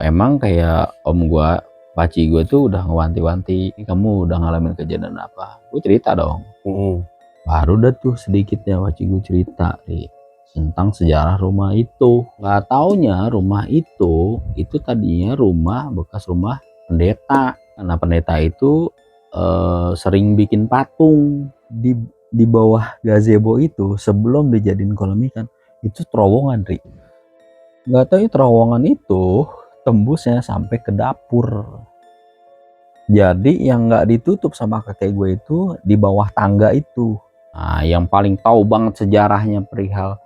Emang kayak om gua, paci gua tuh udah ngewanti-wanti, "Kamu udah ngalamin kejadian apa?" Gue cerita dong. Baru dah tuh sedikitnya paci gue cerita nih tentang sejarah rumah itu. Nggak taunya rumah itu tadinya bekas rumah pendeta. Karena pendeta itu sering bikin patung di bawah gazebo itu sebelum dijadiin kolam ikan. Itu terowongan, Ri. Nggak tahu ya terowongan itu tembusnya sampai ke dapur. Jadi yang nggak ditutup sama kakek gue itu di bawah tangga itu. Nah, yang paling tahu banget sejarahnya perihal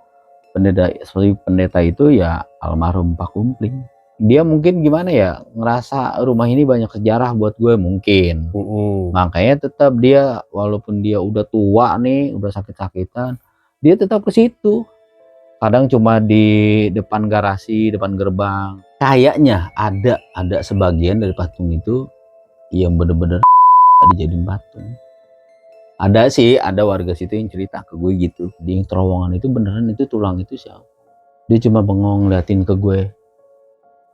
pendeta itu ya almarhum Pak Kumpling. Dia mungkin gimana ya, ngerasa rumah ini banyak sejarah buat gue mungkin. Makanya tetap dia walaupun dia udah tua nih, udah sakit-sakitan, dia tetap ke situ. Kadang cuma di depan garasi, depan gerbang. Kayaknya ada sebagian dari patung itu yang bener-bener dijadiin patung. Ada sih, ada warga situ yang cerita ke gue gitu. Di terowongan itu beneran itu tulang itu siapa? Dia cuma bengong liatin ke gue.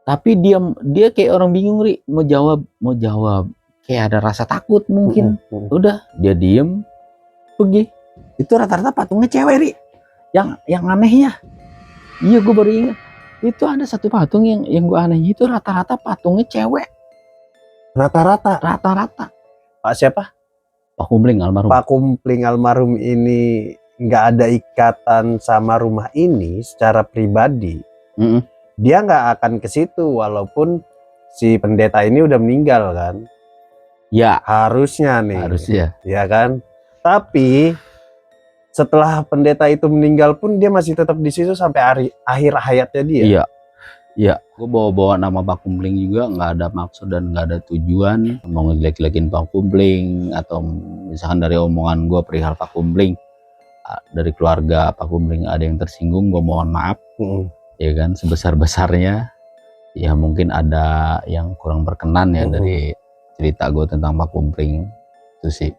Tapi dia kayak orang bingung, Ri, mau jawab. Kayak ada rasa takut mungkin. Udah, dia diem, pergi. Itu rata-rata patungnya cewek, Ri. Yang anehnya. Iya, gue baru ingat. Itu ada satu patung yang gue aneh itu rata-rata patungnya cewek. Rata-rata. Pak siapa? Pak Kumpling almarhum. Pak Kumpling almarhum ini nggak ada ikatan sama rumah ini secara pribadi. Dia nggak akan ke situ walaupun si pendeta ini udah meninggal kan. Ya. Harusnya nih. Harusnya. Ya kan. Tapi setelah pendeta itu meninggal pun dia masih tetap di situ sampai akhir hayatnya dia. Iya, gue bawa nama Pak Kumpling juga nggak ada maksud dan nggak ada tujuan mau ngejelek-jelekin Pak Kumpling atau misalkan dari omongan gue perihal Pak Kumpling dari keluarga Pak Kumpling ada yang tersinggung, gue mohon maaf. Ya kan, sebesar-besarnya ya mungkin ada yang kurang berkenan ya dari cerita gue tentang Pak Kumpling itu sih.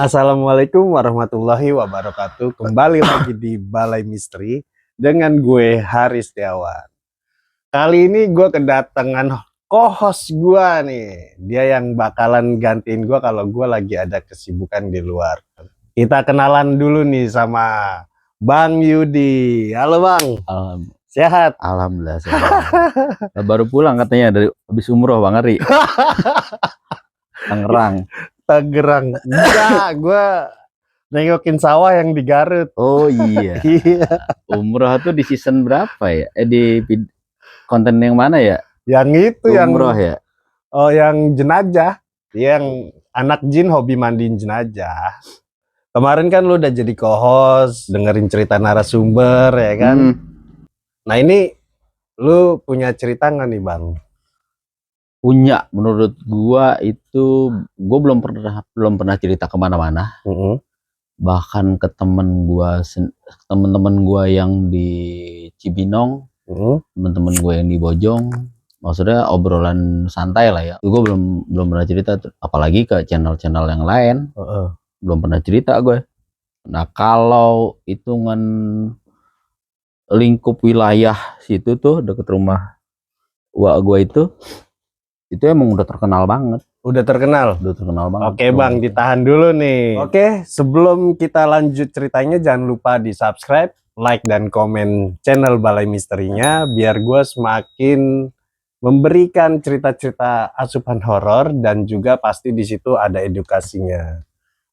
Assalamualaikum warahmatullahi wabarakatuh. Kembali lagi di Balai Misteri dengan gue Haris Setiawan. Kali ini gue kedatangan co-host gue nih. Dia yang bakalan gantiin gue kalau gue lagi ada kesibukan di luar. Kita kenalan dulu nih sama Bang Yudi. Halo Bang. Sehat? Alhamdulillah sehat. Baru pulang katanya dari habis umroh Bang Ari. Tangerang. Enggak, gue nengokin sawah yang di Garut. Oh iya. Umroh tuh di season berapa ya? Di konten yang mana ya? Yang itu umroh yang ya? Oh, yang jenazah. Yang anak jin hobi mandiin jenazah. Kemarin kan lu udah jadi co-host, dengerin cerita narasumber ya kan. Nah ini lu punya cerita nggak nih Bang? Punya, menurut gua itu gua belum pernah cerita kemana-mana. Bahkan ke temen-temen gua yang di Cibinong, temen-temen gua yang di Bojong, maksudnya obrolan santai lah ya. Gua belum pernah cerita, apalagi ke channel-channel yang lain. Belum pernah cerita gue. Nah kalau hitungan lingkup wilayah situ tuh deket rumah wak gue itu emang udah terkenal banget. Udah terkenal banget. Oke Bang, ditahan dulu nih. Oke, sebelum kita lanjut ceritanya jangan lupa di subscribe, like dan komen channel Balai Misterinya biar gue semakin memberikan cerita-cerita asupan horor dan juga pasti di situ ada edukasinya.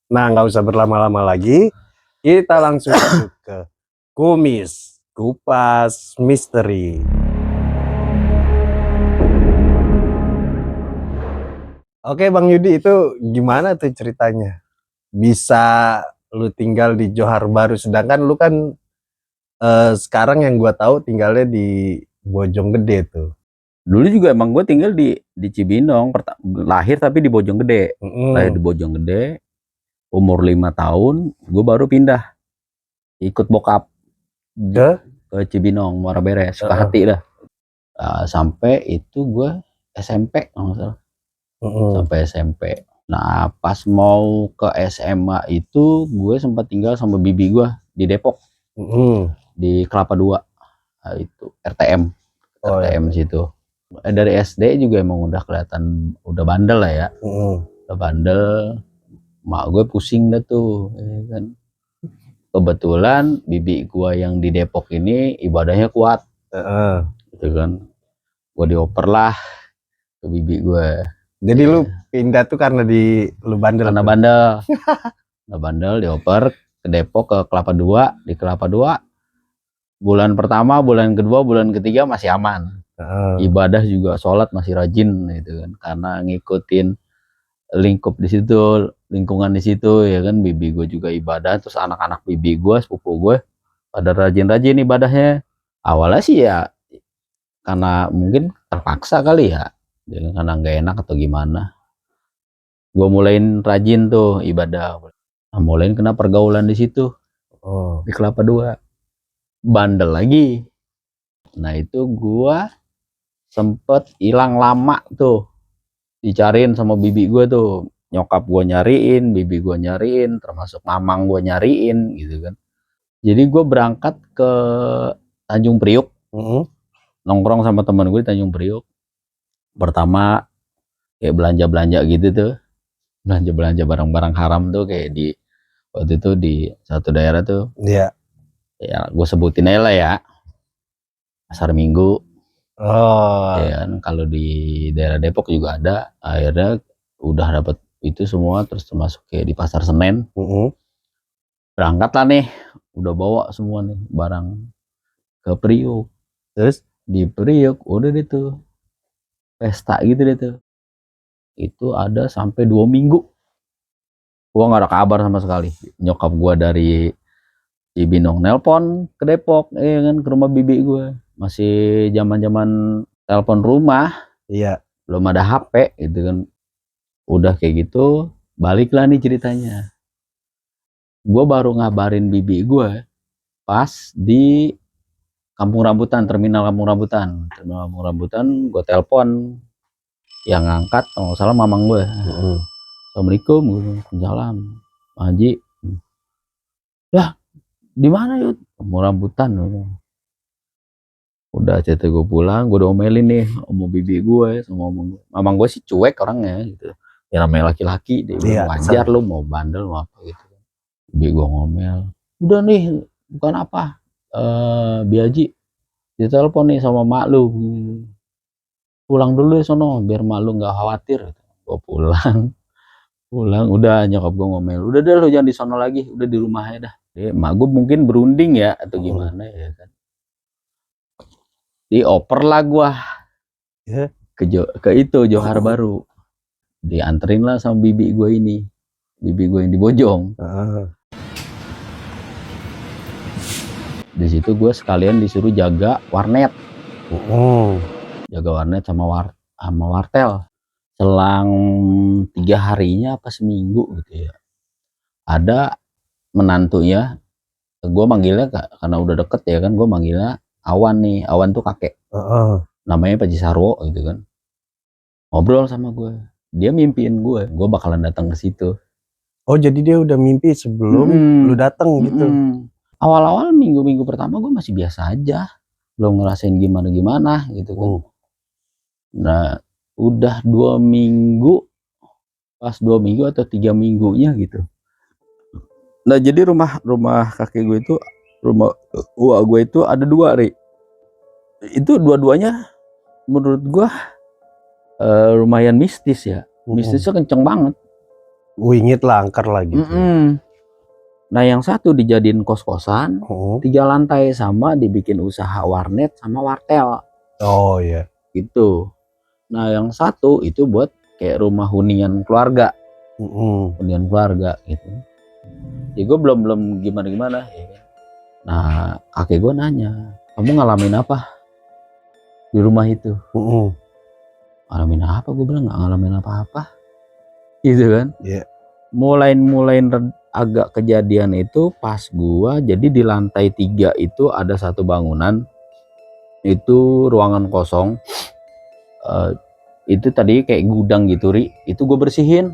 Nah, nggak usah berlama-lama lagi, kita langsung masuk ke Kupas Misteri. Oke Bang Yudi, itu gimana tuh ceritanya? bisa lu tinggal di Johar Baru, sedangkan lu kan sekarang yang gua tahu tinggalnya di Bojonggede tuh. Dulu juga emang gue tinggal di Cibinong, lahir tapi di Bojonggede. Lahir di Bojonggede, umur 5 tahun, gue baru pindah ikut bokap ke Cibinong, Muara Beres, Sukahati dah. Sampai itu gue SMP, sampai SMP. Nah, pas mau ke SMA itu gue sempat tinggal sama bibi gue di Depok, di Kelapa II, nah, itu RTM, RTM situ. Dari SD juga emang udah kelihatan udah bandel lah ya, udah bandel. Mak gue pusing dah tuh, ya kan. Kebetulan bibi gue yang di Depok ini ibadahnya kuat, gitu kan. Gue dioper lah ke bibi gue. Jadi lu pindah tuh karena lu bandel? Karena bandel. Karena bandel dioper ke Depok, ke Kelapa II. Di Kelapa II bulan pertama, bulan kedua, bulan ketiga masih aman. Ibadah juga, sholat masih rajin gitu kan, karena ngikutin lingkup di situ, lingkungan di situ ya kan. Bibi gue juga ibadah, terus anak-anak bibi gue, sepupu gue pada rajin-rajin ibadahnya. Awalnya sih ya karena mungkin terpaksa kali ya, karena nggak enak atau gimana. Gue mulain rajin tuh ibadah, mulain kena pergaulan di situ, di Kelapa II, bandel lagi. Nah itu gue sempet hilang lama tuh, dicariin sama bibi gue tuh. Nyokap gue nyariin, bibi gue nyariin, termasuk mamang gue nyariin gitu kan. Jadi gue berangkat ke Tanjung Priuk, nongkrong sama teman gue di Tanjung Priuk. Pertama kayak belanja-belanja gitu tuh, belanja-belanja barang-barang haram tuh, kayak di waktu itu di satu daerah tuh, ya gue sebutin aja lah ya, Pasar Minggu. Ya kan, kalau di daerah Depok juga ada. Akhirnya udah dapet itu semua, terus termasuk kayak di Pasar Senen. Berangkat lah nih, udah bawa semua nih barang ke Priuk. Terus di Priuk udah deh tuh pesta gitu deh tuh. Itu ada sampai 2 minggu gua nggak ada kabar sama sekali. Nyokap gua dari Cibinong nelpon ke Depok, kan, ke rumah bibi gue. Masih zaman-zaman telepon rumah, belum ada HP gitu kan. Udah kayak gitu, baliklah nih ceritanya. Gue baru ngabarin bibi gue pas di Kampung Rambutan, terminal Kampung Rambutan. Gue telepon, yang ngangkat kalau nggak salah mamang gue. Assalamualaikum, Waalaikumsalam, Haji. Ya, di mana yuk? Kampung Rambutan. Udah cerita gue pulang, gue udah omelin nih sama bibi gue, sama mamang gue sih cuek orangnya gitu. Ya namanya laki-laki, dia wajar lu mau bandel mau apa gitu. Bibi gue ngomel, udah nih bukan apa, Biaji ditelepon nih sama mak lu, pulang dulu ya sono biar mak lu nggak khawatir. Gue pulang, udah nyokap gue ngomel, udah deh lu jangan di sono lagi, udah di rumah aja dah. Dia mak gue mungkin berunding ya atau gimana ya kan. Dioper lah gua ke itu Johar Baru, dianterin lah sama bibi gue ini, bibi gue yang di Bojong. Di situ gue sekalian disuruh jaga warnet, jaga warnet sama wartel. Selang 3 harinya apa seminggu gitu ya, ada menantunya, gue manggilnya karena udah deket ya kan, gue manggilnya Awan nih. Awan tuh kakek, namanya Pak Cisarwo gitu kan. Ngobrol sama gue, dia mimpiin gue bakalan datang ke situ. Oh jadi dia udah mimpi sebelum lu datang gitu. Awal-awal minggu-minggu pertama gue masih biasa aja, belum ngerasain gimana gitu kan. Nah udah 2 minggu, pas 2 minggu atau 3 minggunya gitu. Nah jadi rumah kakek gue itu, rumah uak gue itu ada 2, Ri. Itu dua-duanya menurut gue lumayan mistis ya. Mistisnya kenceng banget. Wingit lah, angker lah gitu. Nah yang satu dijadiin kos-kosan 3 lantai, sama dibikin usaha warnet sama wartel. Oh iya. Gitu. Nah yang satu itu buat kayak rumah hunian keluarga. hunian keluarga gitu. Ya gue belum gimana ya kan. Nah kakek gue nanya, kamu ngalamin apa di rumah itu? Ngalamin apa? Gue bilang nggak ngalamin apa-apa gitu kan. Mulai agak kejadian itu pas gua jadi di lantai 3 itu ada satu bangunan, itu ruangan kosong, itu tadi kayak gudang gitu Ri, itu gue bersihin.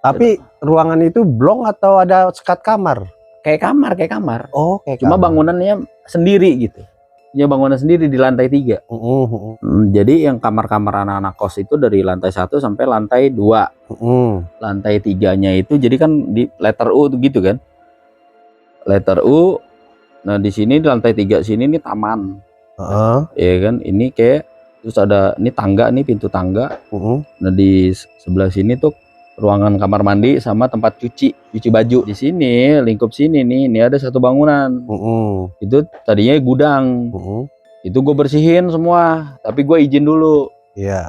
Tapi ruangan itu blong atau ada sekat kamar? Kayak kamar. Oh, kayak cuma kamar. Bangunannya sendiri gitu, punya bangunan sendiri di lantai 3. Jadi yang kamar-kamar anak-anak kos itu dari lantai 1 sampai lantai 2. Lantai 3-nya itu jadi kan di letter U gitu kan, letter U. Nah di sini di lantai 3 sini nih taman, ya kan, ini kayak terus ada ini tangga nih, pintu tangga. Nah di sebelah sini tuh ruangan kamar mandi sama tempat cuci baju. Di sini lingkup sini nih, ini ada satu bangunan. Itu tadinya gudang. Itu gue bersihin semua, tapi gue izin dulu.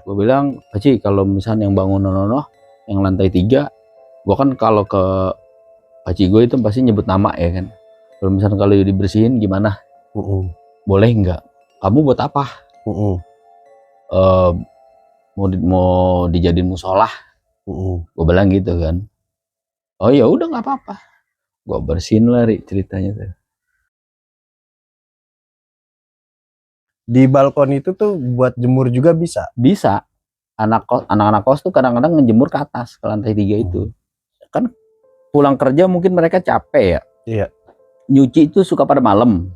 Gue bilang, Paci kalau misalnya yang bangunan yang lantai 3, gue kan kalau ke Paci gue itu pasti nyebut nama ya kan. Kalau misalnya kalau dibersihin gimana? Boleh nggak? Kamu buat apa? Mau dijadiin musola? Gue bilang gitu kan. Oh ya udah nggak apa-apa. Gue bersihin lah Ri, ceritanya tuh. Di balkon itu tuh buat jemur juga bisa? Bisa. Anak-anak kos tuh kadang-kadang ngejemur ke atas, ke lantai 3 itu. Kan pulang kerja mungkin mereka capek ya. Iya. Nyuci itu suka pada malam.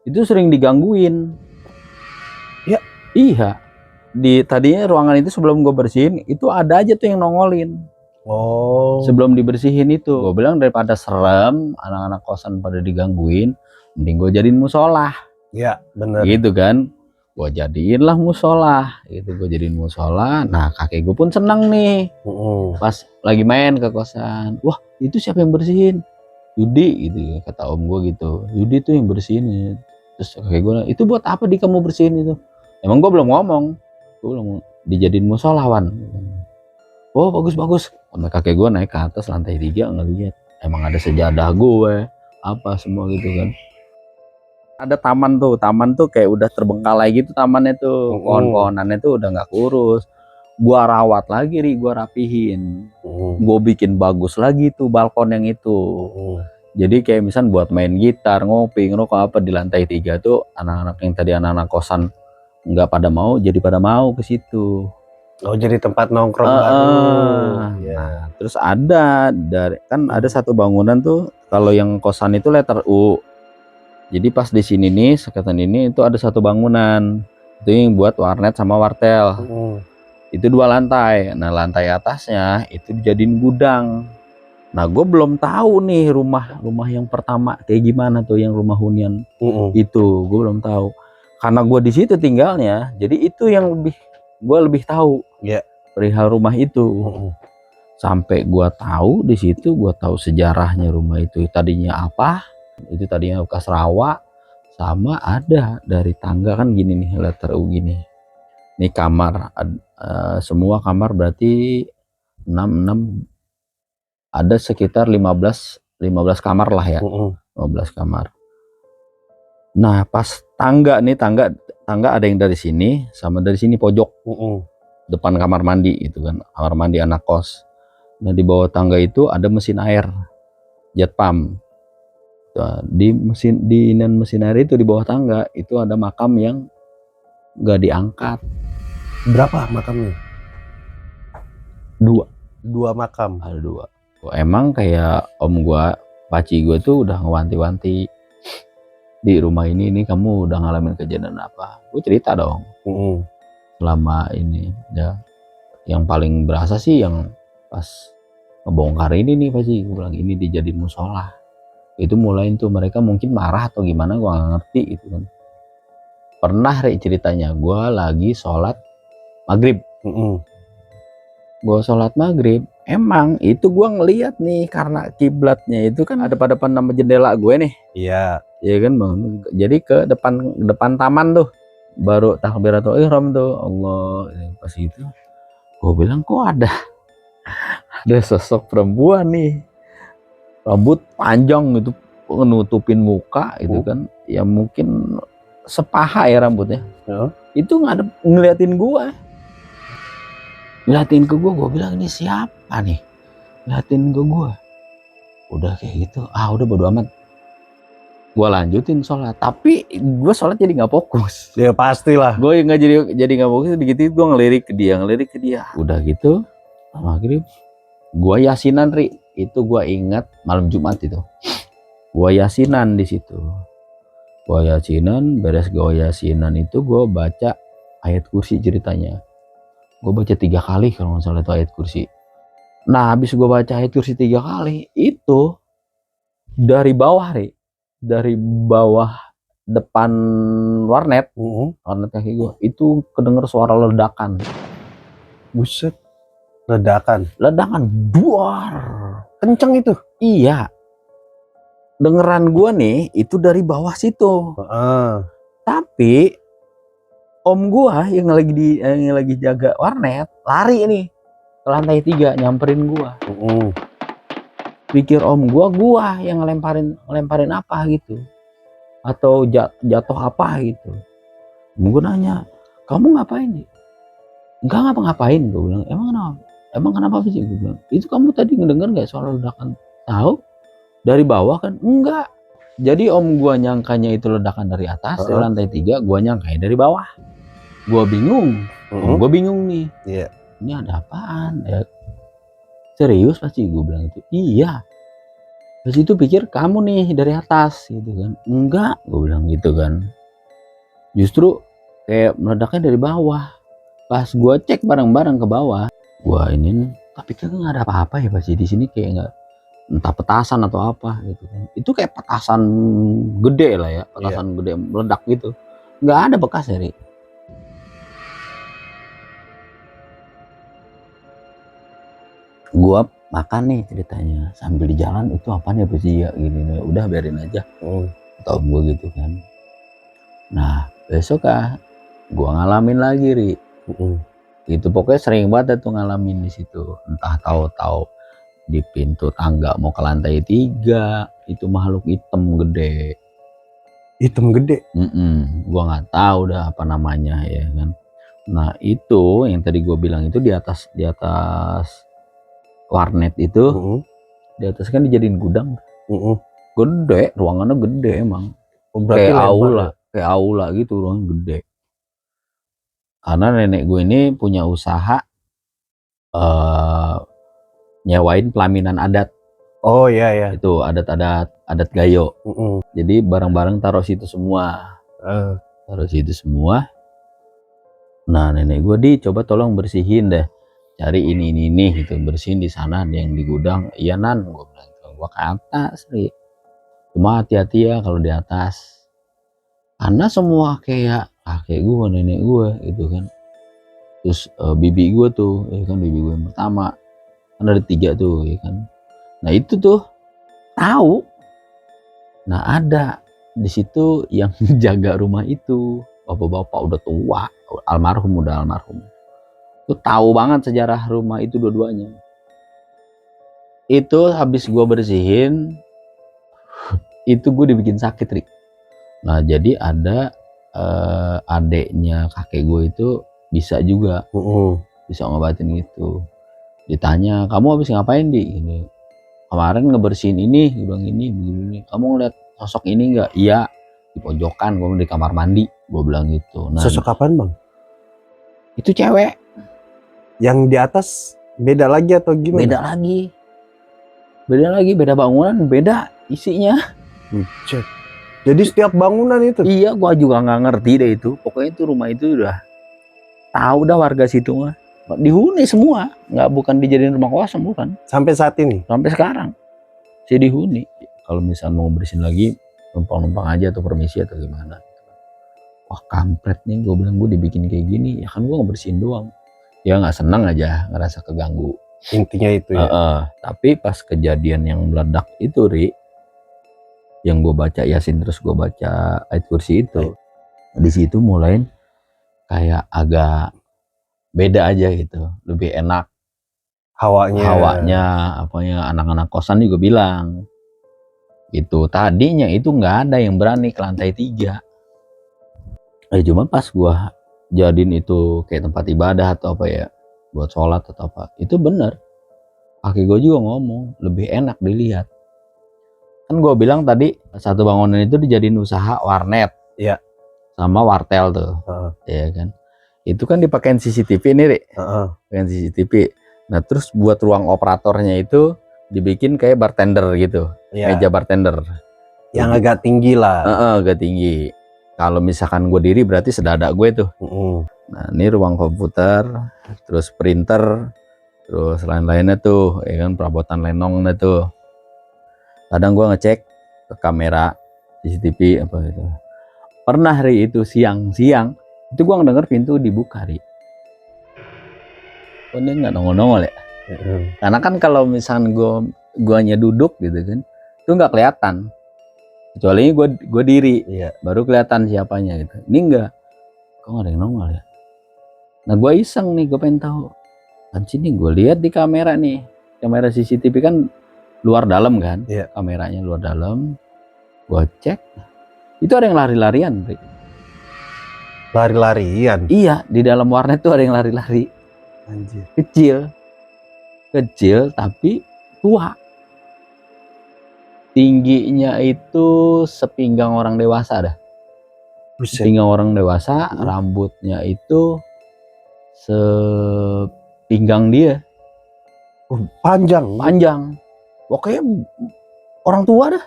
Itu sering digangguin. Ya. Iya. Tadinya ruangan itu sebelum gue bersihin itu ada aja tuh yang nongolin. Sebelum dibersihin itu gue bilang daripada serem anak-anak kosan pada digangguin, mending gue jadiin musola. Iya bener gitu kan. Gue jadiin lah musola gitu, gue jadiin musola. Nah kakek gue pun seneng nih. Pas lagi main ke kosan, wah itu siapa yang bersihin? Yudi gitu ya, kata om gue gitu. Yudi tuh yang bersihin. Terus kakek gue, itu buat apa di kamu bersihin itu? Emang gue belum ngomong, gue belum dijadiin musolawan. Oh bagus. Sama kakek gue naik ke atas lantai 3 ngeliat, emang ada sejadah gue, apa semua gitu kan. Ada taman tuh kayak udah terbengkalai gitu tamannya tuh, pohon-pohonannya tuh udah nggak kurus. Gua rawat lagi Ri, gua rapihin, gua bikin bagus lagi tuh balkon yang itu. Jadi kayak misal buat main gitar, ngopi, ngerokok apa di lantai 3 tuh, anak-anak yang tadi anak-anak kosan nggak pada mau, jadi pada mau ke situ. Oh jadi tempat nongkrong baru. Nah, terus ada kan ada satu bangunan tuh, kalau yang kosan itu letter U. Jadi pas di sini nih, sekatan ini itu ada satu bangunan. Itu yang buat warnet sama wartel. Itu 2 lantai. Nah, lantai atasnya itu dijadiin gudang. Nah, gue belum tahu nih rumah yang pertama kayak gimana tuh, yang rumah hunian itu. Gue belum tahu. Karena gue di situ tinggalnya, jadi itu yang gue lebih tahu perihal rumah itu. Sampai gue tahu di situ, gue tahu sejarahnya rumah itu tadinya apa. Itu tadinya bekas rawa, sama ada dari tangga kan gini nih, letter U gini. Ini kamar, semua kamar berarti 6 ada sekitar 15 kamar lah ya. 15 kamar. Nah pas tangga ada yang dari sini sama dari sini pojok, depan kamar mandi itu kan, kamar mandi anak kos. Nah di bawah tangga itu ada mesin air, jet pump. Di mesin air itu di bawah tangga itu ada makam yang gak diangkat. Berapa makamnya? 2 makam. Ada 2. Emang kayak om gua, paci gue tuh udah ngewanti-wanti, di rumah ini kamu udah ngalamin kejadian apa. Gue cerita dong. Selama ini ya, yang paling berasa sih yang pas ngebongkar ini nih paci, gue bilang ini dijadiin musola. Itu mulai tuh mereka mungkin marah atau gimana, gua nggak ngerti itu kan. Pernah ceritanya gua lagi sholat maghrib. Gua sholat maghrib, emang itu gua ngeliat nih, karena kiblatnya itu kan ada pada depan nama jendela gue nih. Iya kan bang. Jadi ke depan taman tuh, baru takbiratul ihram tuh, Allah. Pas itu gua bilang kok ada ada sosok perempuan nih, rambut panjang gitu, nutupin muka gitu kan, ya mungkin sepaha ya rambutnya. Itu ngeliatin gua, ngeliatin ke gua bilang ini siapa nih, ngeliatin ke gua. Udah kayak gitu, udah bodo amat. Gua lanjutin sholat, tapi gua sholat jadi nggak fokus. Ya pastilah. Gue nggak jadi nggak fokus, dikit gue ngelirik ke dia. Udah gitu, maghrib, gua yasinan itu gua ingat malam Jumat itu. Gua yasinan di situ. Gua yasinan, beres gua yasinan itu gua baca ayat kursi ceritanya. Gua baca 3 kali kalau nggak salah itu ayat kursi. Nah, habis gua baca ayat kursi 3 kali, itu dari bawah, dari bawah depan warnet, warnet kaki gua, itu kedenger suara ledakan. Buset, ledakan Duar, kenceng itu. Iya, dengeran gua nih itu dari bawah situ. Tapi om gua yang lagi jaga warnet lari nih ke lantai 3 nyamperin gua. Pikir om gua yang ngelemparin apa gitu, atau jatuh apa gitu. Gua nanya, kamu ngapain nih? Enggak ngapa-ngapain, gua bilang. Emang kenapa sih? Gua bilang, itu kamu tadi ngedenger nggak soal ledakan? Tahu dari bawah kan? Enggak. Jadi om gua nyangkanya itu ledakan dari atas, dari lantai 3, gua nyangkanya dari bawah. Gua bingung, om gua bingung nih. Ini ada apaan ya? Serius pasti, gue bilang itu. Iya. Terus itu pikir kamu nih dari atas gitu kan. Enggak, gue bilang gitu kan. Justru kayak meledaknya dari bawah. Pas gue cek bareng-bareng ke bawah, gue ini tapi kan nggak ada apa-apa ya pasti di sini, kayak nggak, entah petasan atau apa gitu kan. Itu kayak petasan gede lah ya, petasan gede meledak gitu. Nggak ada bekas ya, Ri. Gua makan nih ceritanya sambil di jalan, itu apaan ya pasti ya gini nih, udah biarin aja. Tau gua gitu kan. Nah besok gua ngalamin lagi, Ri. Itu pokoknya sering banget tuh ngalamin di situ. Entah tahu-tahu di pintu tangga mau ke lantai 3 itu makhluk hitam gede. Gua nggak tahu dah apa namanya ya kan. Nah itu yang tadi gua bilang itu di atas warnet itu, di atas kan dijadiin gudang. Gede, ruangannya gede emang. Kayak aula gitu, ruangan gede. Karena nenek gue ini punya usaha nyewain pelaminan adat. Oh iya. Itu adat Gayo. Jadi barang-barang taruh situ semua. Nah nenek gue coba tolong bersihin deh. Cari ini gitu, bersihin di sana, ada yang di gudang. Iya Nan, gue bilang, gue ke atas, Ri. Cuma hati-hati ya kalau di atas, karena semua kayak kakek gue, nenek gue gitu kan. Terus bibi gue tuh, ya kan, bibi gue yang pertama kan ada 3 tuh, ya kan. Nah itu tuh tahu. Nah ada di situ yang jaga rumah itu, bapak-bapak udah tua, almarhum. Itu tahu banget sejarah rumah itu dua-duanya. Itu habis gue bersihin, itu gue dibikin sakit, Rik. Nah jadi ada adeknya kakek gue itu bisa juga, bisa ngobatin gitu. Ditanya, kamu habis ngapain Ini kemarin ngebersihin ini, gue bilang ini begini. Kamu ngeliat sosok ini nggak? Iya, di pojokan, gue di kamar mandi, gue bilang gitu. Nah, sosok apaan bang? Itu cewek. Yang di atas beda lagi atau gimana? Beda lagi, beda bangunan, beda isinya. Jadi setiap bangunan itu? Iya, gua juga nggak ngerti deh itu. Pokoknya itu rumah itu udah tahu dah warga situ mah. Dihuni semua, bukan dijadiin rumah kosong, bukan. Sampai saat ini? Sampai sekarang. Saya dihuni. Kalau misalnya mau bersihin lagi, numpang-numpang aja atau permisi atau gimana. Wah kampret nih, gue bilang gue dibikin kayak gini. Ya kan gue ngebersihin doang. Ya nggak senang aja, ngerasa keganggu. Intinya itu ya. Tapi pas kejadian yang meledak itu, Ri, yang gue baca Yasin terus gue baca ayat kursi itu, di situ mulai kayak agak beda aja gitu, lebih enak. hawanya apanya anak-anak kosan juga bilang itu tadinya itu nggak ada yang berani ke lantai 3. Cuma pas gua jadiin itu kayak tempat ibadah atau apa ya buat sholat atau apa, itu bener kaki gue juga ngomong lebih enak dilihat. Kan gue bilang tadi satu bangunan itu dijadiin usaha warnet, iya, sama wartel tuh, ya kan. Itu kan dipakein CCTV nih, Rik. Pakein CCTV. Nah terus buat ruang operatornya itu dibikin kayak bartender gitu, meja bartender. Yang agak tinggi lah. Agak tinggi. Kalau misalkan gue diri berarti sedada gue tuh. Nah ini ruang komputer, terus printer, terus lain-lainnya tuh, ya kan perabotan lenongnya tuh. Kadang gue ngecek ke kamera CCTV apa gitu. Pernah hari itu siang-siang itu gue ngedenger pintu dibuka, Ri. Oh ini nggak nongol-nongol ya? Karena kan kalau misalkan guanya duduk gitu kan, itu nggak kelihatan. Kecuali gue diri, baru kelihatan siapanya gitu. Ini enggak, kok nggak ada yang nongol ya? Nah gue iseng nih, gue pengen tahu. Kan sini gue lihat di kamera nih, kamera CCTV kan luar dalam kan, kameranya luar dalam. Gue cek, itu ada yang lari-larian, Rik. Lari-larian? Iya, di dalam warnet tuh ada yang lari-lari. Anjir. Kecil tapi tua. Tingginya itu sepinggang orang dewasa dah. Sepinggang orang dewasa, rambutnya itu sepinggang dia. Panjang. Pokoknya orang tua dah.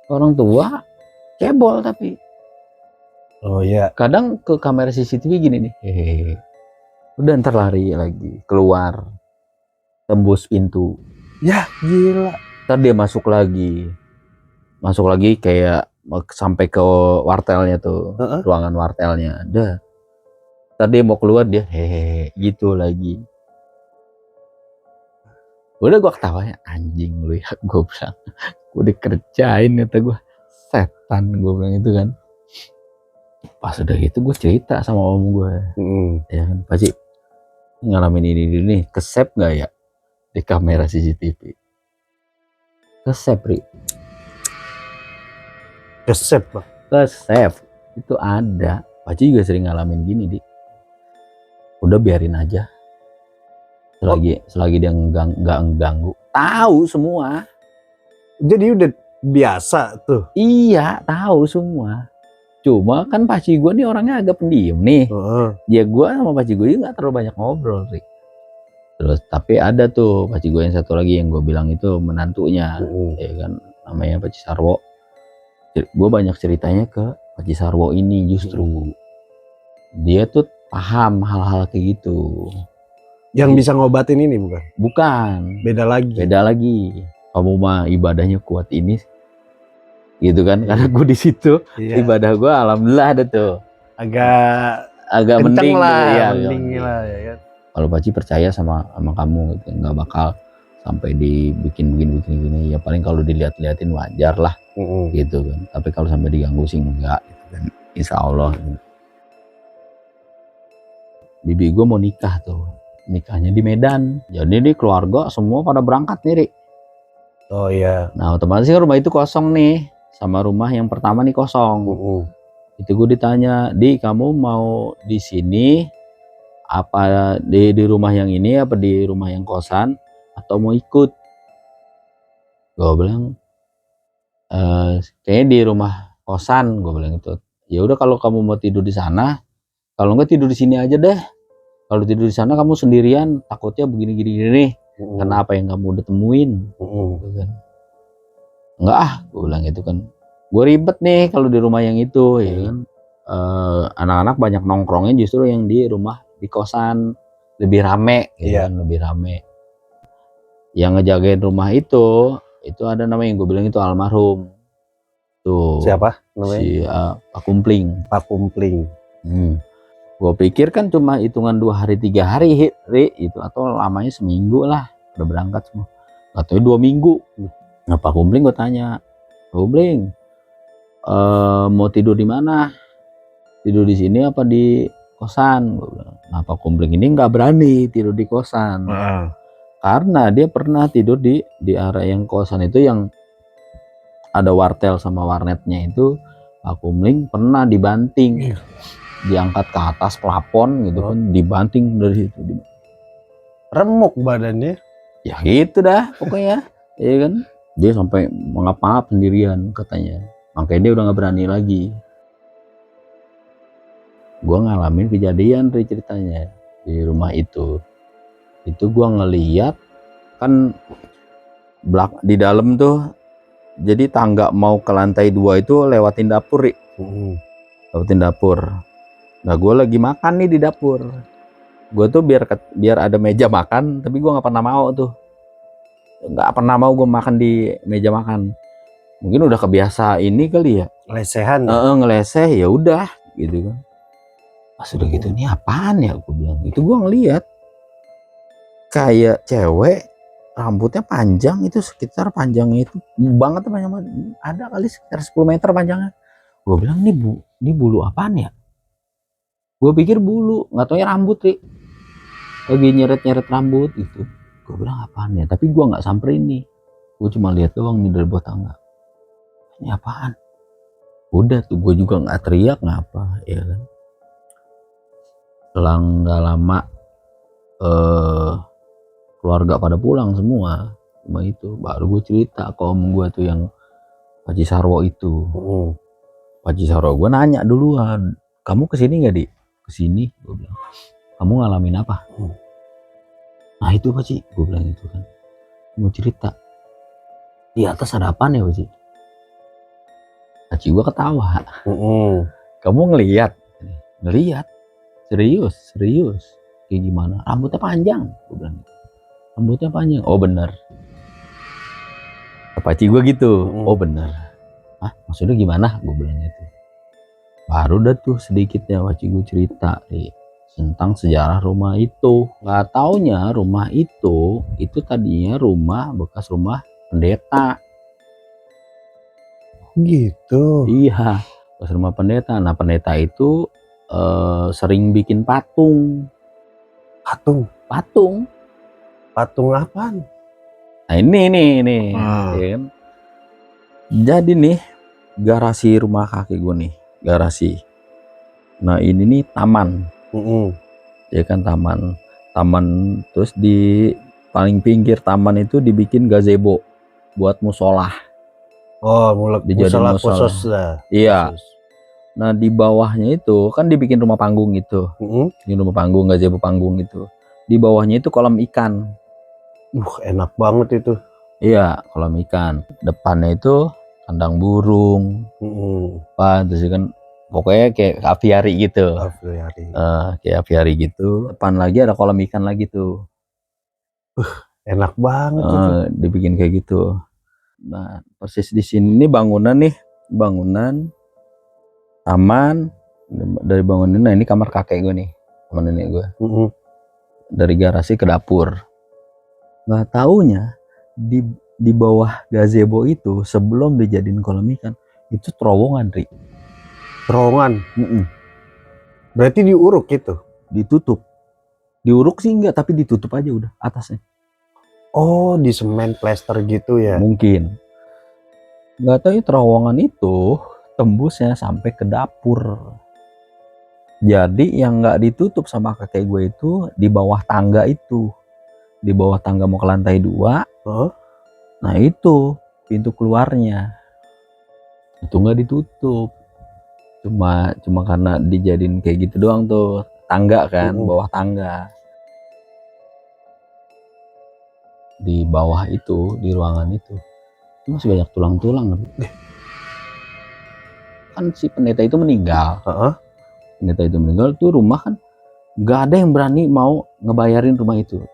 Orang tua, cebol tapi. Oh iya. Kadang ke kamera CCTV gini nih. Udah ntar lari lagi, keluar, tembus pintu. Ya gila. Ntar dia masuk lagi kayak sampai ke wartelnya tuh, ruangan wartelnya. Dah. Ntar dia mau keluar dia gitu lagi. Udah gua ketawanya, anjing lu ya, gua bilang. Gua dikerjain kata gua, setan gua bilang itu kan. Pas udah gitu gua cerita sama om gua. Ya kan, pasti ngalamin ini nih, kesep nggak ya di kamera CCTV? Kesep, Ri. Kesep, Bang. Kesep itu ada. Paci juga sering ngalamin gini, Di. Udah biarin aja. Selagi dia nggak ganggu. Tahu semua. Jadi udah biasa tuh. Iya, tahu semua. Cuma kan paci gue nih orangnya agak pendiam nih. Ya gue sama paci gue nggak terlalu banyak ngobrol, Ri. Terus tapi ada tuh paci gue yang satu lagi yang gue bilang itu menantunya, ya kan, namanya Paci Sarwo. Gue banyak ceritanya ke Paci Sarwo ini justru. Dia tuh paham hal-hal kayak gitu. Yang bisa ngobatin ini bukan? Bukan. Beda lagi. Kamu mah ibadahnya kuat ini, gitu kan? Karena gue di situ ibadah gue alhamdulillah ada tuh. Agak mending lah, mending lah ya kan. Kalau Paci percaya sama kamu gitu, nggak bakal sampai dibikin begini. Ya paling kalau dilihat-liatin wajar lah, gitu kan. Tapi kalau sampai diganggu sih enggak, gitu kan. Insya Allah. Bibi gue mau nikah tuh, nikahnya di Medan. Jadi nih keluarga semua pada berangkat nih, Rik. Oh iya. Nah otomatis rumah itu kosong nih, sama rumah yang pertama nih kosong. Itu gue ditanya, Di kamu mau di sini apa di rumah yang ini apa di rumah yang kosan atau mau ikut? Gue bilang kayaknya di rumah kosan, gue bilang itu. Ya udah kalau kamu mau tidur di sana, kalau enggak tidur di sini aja deh. Kalau tidur di sana kamu sendirian, takutnya begini nih. Karena apa yang kamu udah temuin, gitu kan. Enggak gue bilang gitu kan. Gue ribet nih kalau di rumah yang itu, ya kan. Anak-anak banyak nongkrongnya justru yang di rumah di kosan lebih rame, gitu kan, lebih rame. Yang ngejagain rumah itu ada namanya yang gue bilang itu almarhum. Tuh. Siapa namanya? Si Pak Kumpling. Pak Kumpling. Gue pikir kan cuma hitungan 2 hari 3 hari, Ri, itu atau lamanya seminggu lah udah berangkat semua. Katanya 2 minggu. Nah Pak Kumpling gue tanya, Pak Kumpling, mau tidur di mana? Tidur di sini apa di kosan? Gue bilang. Nah Pak Kumpling ini nggak berani tidur di kosan. Karena dia pernah tidur di area yang kosan itu yang ada wartel sama warnetnya itu, Pak Kumling pernah dibanting, diangkat ke atas plafon gitu kan, dibanting dari situ. Remuk badannya. Ya gitu dah pokoknya, ya kan. Dia sampai mengapa sendirian katanya, makanya dia udah nggak berani lagi. Gua ngalamin kejadian dari ceritanya di rumah itu gua ngeliat kan di dalam tuh, jadi tangga mau ke lantai 2 itu lewatin dapur, lewatin dapur. Nah gue lagi makan nih di dapur, gue tuh biar ada meja makan, tapi gue nggak pernah mau tuh, nggak pernah mau gue makan di meja makan. Mungkin udah kebiasa ini kali ya, lesehan ngeleseh ya udah gitu kan. Pas udah gitu, ini apaan ya gue bilang. Itu gue ngeliat kayak cewek rambutnya panjang, itu sekitar panjangnya itu banget, panjang banget, ada kali sekitar 10 meter panjangnya. Gue bilang ini bulu apaan ya, gue pikir bulu, nggak taunya rambut nih, lagi nyeret rambut gitu. Gue bilang apaan ya, tapi gue nggak samperin nih, gue cuma lihat doang nih dari bawah tangga, ini apaan. Udah tuh gue juga nggak teriak ngapa ya kan. Selang nggak lama keluarga pada pulang semua, cuma itu baru gue cerita ke om gue tuh yang Pak Cisarwo itu. Pak Cisarwo gue nanya duluan, kamu kesini nggak di? Kesini, gue bilang. Kamu ngalamin apa? Nah itu Pak Ci, gue bilang itu kan, mau cerita. Di atas ada apaan ya Pak Ci? Pak Ci gue ketawa. Kamu ngeliat? Ngeliat, serius. Kayak gimana? Rambutnya panjang, gue bilang. Rambutnya panjang, oh bener. Pak Ci gue gitu, oh bener. Hah, maksudnya gimana? Gue bilang gitu. Baru dah tuh sedikitnya Pak Ci gue cerita nih tentang sejarah rumah itu. Nggak taunya rumah itu tadinya bekas rumah pendeta. Gitu. Iya, bekas rumah pendeta. Nah pendeta itu sering bikin patung. Patung apaan? Nah ini ya kan? Jadi nih garasi rumah kakek gue nih, garasi. Nah ini nih taman. Ya kan, taman terus di paling pinggir taman itu dibikin gazebo buat musola. Musola khusus lah. Iya. Nah di bawahnya itu kan dibikin rumah panggung gitu, bikin rumah panggung, gazebo panggung itu. Di bawahnya itu kolam ikan. Enak banget itu. Iya, kolam ikan. Depannya itu kandang burung. Terus kan pokoknya kayak aviari gitu. Kayak aviari gitu. Depan lagi ada kolam ikan lagi tuh. Enak banget itu. Dibikin kayak gitu. Nah, persis di sini nih bangunan taman. Dari bangunan, nah ini kamar kakek gue nih, sama nenek gue. Dari garasi ke dapur. Nggak taunya di bawah gazebo itu sebelum dijadiin kolam ikan itu terowongan, Ri. Terowongan? Berarti diuruk gitu? Ditutup. Diuruk sih enggak, tapi ditutup aja udah atasnya. Oh, di semen plester gitu ya? Mungkin. Nggak tahu ya, terowongan itu tembusnya sampai ke dapur. Jadi yang nggak ditutup sama kakek gue itu di bawah tangga itu. Di bawah tangga mau ke lantai 2. Nah itu pintu keluarnya. Itu nggak ditutup. Cuma karena dijadiin kayak gitu doang tuh. Tangga kan, bawah tangga. Di bawah itu, di ruangan itu masih banyak tulang-tulang. Kan si pendeta itu meninggal. Pendeta itu meninggal tuh, rumah kan nggak ada yang berani mau ngebayarin rumah itu.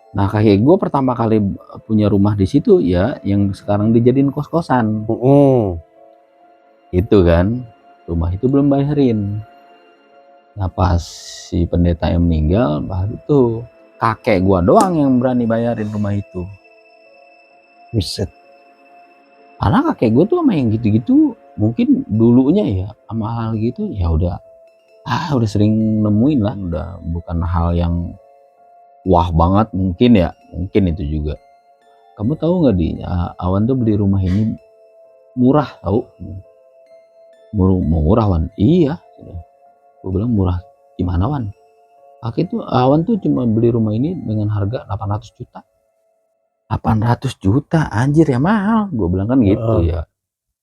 Nah kakek gue pertama kali punya rumah di situ ya, yang sekarang dijadiin kos-kosan. Itu kan, rumah itu belum bayarin. Nah pas si pendeta yang meninggal, baru tuh kakek gue doang yang berani bayarin rumah itu. Buset. Karena kakek gue tuh sama yang gitu-gitu mungkin dulunya ya, sama hal gitu ya udah sering nemuin lah, udah bukan hal yang wah banget, mungkin itu juga. Kamu tahu nggak Awan tuh beli rumah ini murah, tahu? Murah Wan. Iya, gue bilang murah gimana Wan? Awan tuh cuma beli rumah ini dengan harga 800 juta. 800 juta anjir ya mahal, gue bilang kan gitu ya.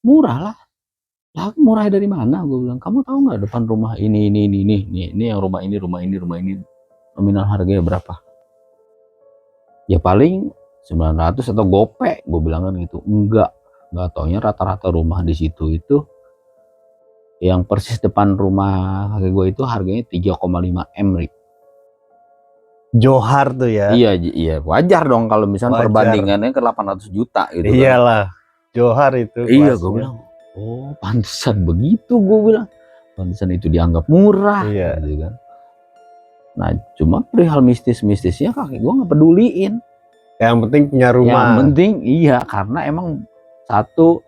Murah lah. Lah murah dari mana? Gue bilang, kamu tahu nggak depan rumah ini yang rumah ini nominal harganya berapa? Ya paling 900 atau gope, gue bilang kan gitu. Enggak taunya rata-rata rumah di situ itu yang persis depan rumah kakek gue itu harganya 3,5 M. Johar tuh ya. Iya wajar dong kalau misalnya perbandingannya ke 800 juta gitu. Iyalah, Johar itu. Iya, gue bilang, oh pantesan begitu, gue bilang. Pantesan itu dianggap murah. Iya. Gitu kan. Nah cuma perihal mistisnya kakek gue nggak peduliin. Yang penting punya rumah. Yang penting iya, karena emang satu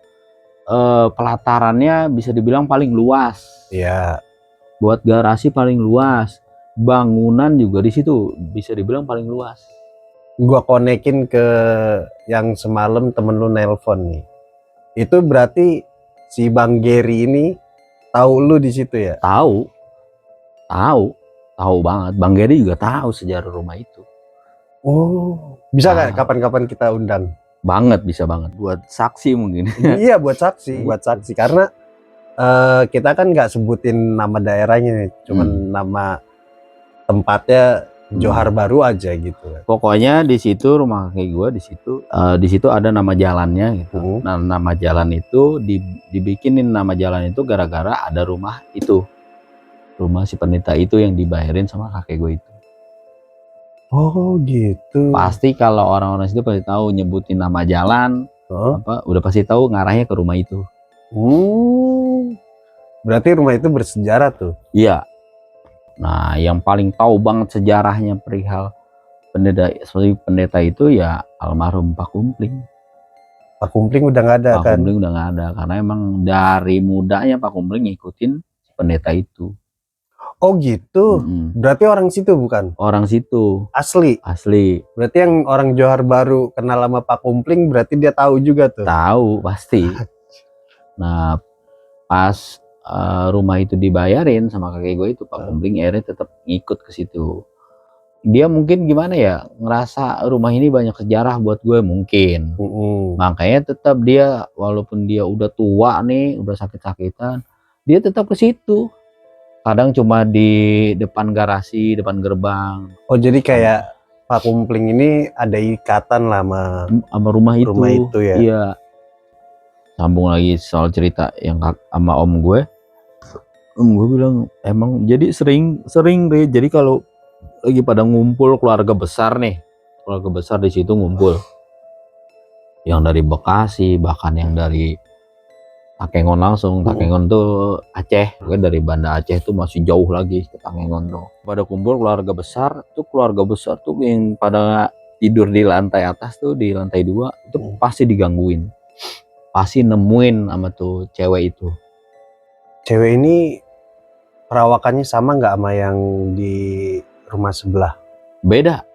pelatarannya bisa dibilang paling luas. Iya. Buat garasi paling luas. Bangunan juga di situ bisa dibilang paling luas. Gua konekin ke yang semalam temen lu nelpon nih. Itu berarti si Bang Gary ini tahu lu di situ ya? Tahu banget. Bang Gary juga tahu sejarah rumah itu. Oh, bisa nggak kapan-kapan kita undang? Bisa banget buat saksi mungkin. Iya, buat saksi karena kita kan nggak sebutin nama daerahnya nih, cuman nama tempatnya Johar Baru aja gitu. Pokoknya di situ rumah kakek gue di situ ada nama jalannya gitu. Nah, nama jalan itu dibikinin nama jalan itu gara-gara ada rumah itu. Rumah si pendeta itu yang dibayarin sama kakek gue itu. Oh gitu. Pasti kalau orang-orang situ pasti tahu nyebutin nama jalan, udah pasti tahu ngarahnya ke rumah itu. Berarti rumah itu bersejarah tuh. Iya. Nah, yang paling tahu banget sejarahnya perihal pendeta itu ya almarhum Pak Kumpling. Pak Kumpling udah nggak ada. Pak Kumpling udah nggak ada karena emang dari mudanya Pak Kumpling ngikutin pendeta itu. Oh gitu. Berarti orang situ bukan? Orang situ. Asli. Berarti yang orang Johar Baru kenal sama Pak Kumpling berarti dia tahu juga tuh. Tahu pasti. Nah, pas rumah itu dibayarin sama kakek gue itu, Pak Kumpling akhirnya tetap ngikut ke situ. Dia mungkin gimana ya, ngerasa rumah ini banyak sejarah buat gue mungkin. Makanya tetap dia, walaupun dia udah tua nih, udah sakit-sakitan, dia tetap ke situ. Kadang cuma di depan garasi, depan gerbang. Oh jadi kayak Pak Kumpling ini ada ikatan lah sama rumah itu ya. Iya. Sambung lagi soal cerita yang sama om gue. Om gue bilang emang jadi sering deh. Jadi kalau lagi pada ngumpul keluarga besar di situ ngumpul. Yang dari Bekasi, bahkan yang dari Takengon langsung. Takengon tuh Aceh. Gue dari Banda Aceh tuh masih jauh lagi ke Takengon tuh. Pada kumpul keluarga besar tuh yang pada tidur di lantai atas tuh, di lantai 2 itu pasti digangguin. Pasti nemuin sama tuh cewek itu. Cewek ini perawakannya sama nggak sama yang di rumah sebelah? Beda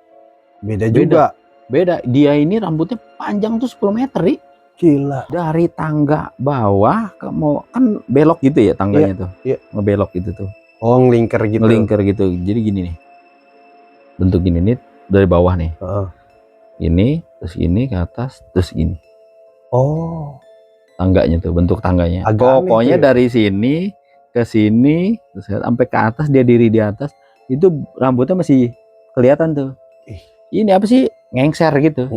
juga. Beda. Dia ini rambutnya panjang tuh 10 meter nih. Gila. Dari tangga bawah kan belok gitu ya tangganya tuh. Iya. Ngebelok gitu tuh. Oh, ngelingker gitu. Jadi gini nih. Bentuk gini nih dari bawah nih. Ini, terus ini ke atas, terus ini. Oh. Tangganya tuh, bentuk tangganya. Pokoknya dari sini ke sini, terus sampai ke atas, dia diri di atas, itu rambutnya masih kelihatan tuh. Ini apa sih? Ngengser gitu.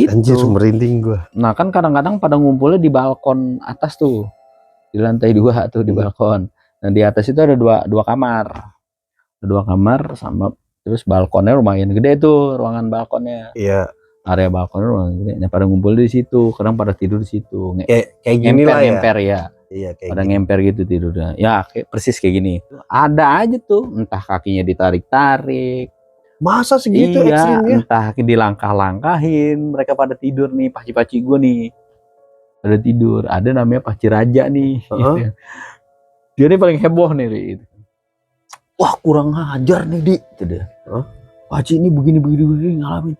Anjir, merinding gua. Nah kan kadang-kadang pada ngumpulnya di balkon atas tuh, di lantai 2 tuh di balkon. Nah di atas itu ada dua kamar, sama terus balkonnya lumayan gede tuh, ruangan balkonnya. Iya. Area balkonnya lumayan gede. Nah pada ngumpul di situ, kadang pada tidur di situ. Kayak gini lah ya. Ngemper ya. Iya kayak. Pada ngemper gitu tidurnya. Ya persis kayak gini. Ada aja tuh, entah kakinya ditarik-tarik. Masa segitu ekstrimnya? Entah dilangkah-langkahin. Mereka pada tidur nih, paci-paci gue nih pada tidur. Ada namanya Paci Raja nih. Gitu. Dia ini paling heboh nih gitu. Wah kurang ajar nih Di gitu. Paci ini begini ngalamin.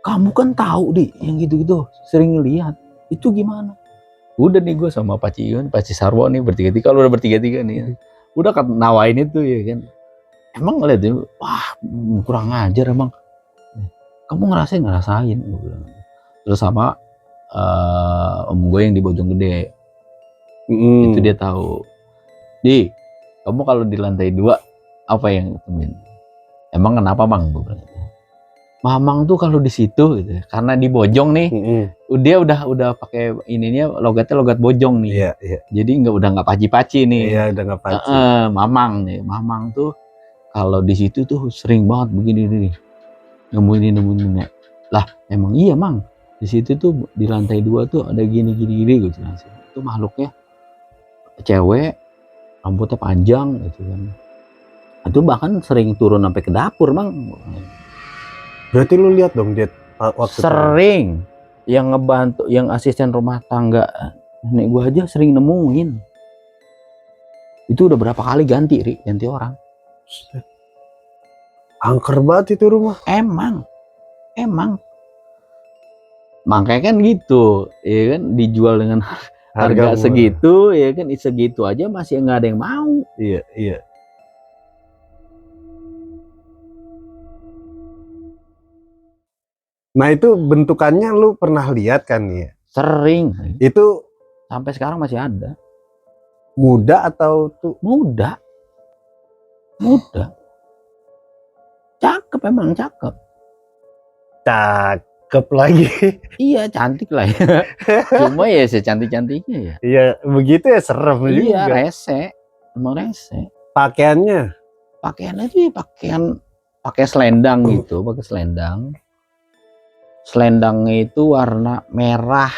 Kamu kan tahu di yang gitu-gitu sering ngelihat. Itu gimana? Udah nih gue sama Paci Sarwo nih bertiga-tiga. Kalau udah bertiga-tiga nih, udah kan nawain itu ya kan. Emang ngeliat dia, wah kurang ajar emang. Kamu ngerasain gue bilang. Terus sama om gue yang di Bojonggede. Itu dia tahu. Di, kamu kalau di lantai 2 apa yang temen? Emang kenapa Bang? Gue bilang. Mamang tuh kalau di situ gitu, karena di Bojong nih, dia udah pakai ininya logatnya logat Bojong nih. Iya. Jadi udah nggak paci-paci nih. Iya, udah nggak paci. Mamang tuh kalau di situ tuh sering banget begini nih, nemuin. Lah emang iya Mang, di situ tuh di lantai 2 tuh ada gini gitu. Itu makhluknya cewek, rambutnya panjang gitu kan. Itu bahkan sering turun sampai ke dapur Mang. Berarti lu lihat dong dia waktu sering itu. Yang ngebantu, yang asisten rumah tangga nenek gua aja sering nemuin. Itu udah berapa kali ganti orang. Angker banget itu rumah. Emang. Makanya kan gitu, ya kan dijual dengan harga segitu, ya kan segitu aja masih nggak ada yang mau. Iya. Nah itu bentukannya lu pernah lihat kan ya? Sering. Itu sampai sekarang masih ada. Muda atau tuh? Muda. Cakep emang cakep. Cakep lagi. Iya cantik lah ya. Cuma ya secantik-cantiknya ya. Iya begitu ya serem juga. Iya rese. Emang rese. Pakaiannya itu pakai selendang gitu, pakai selendang. Selendangnya itu warna merah.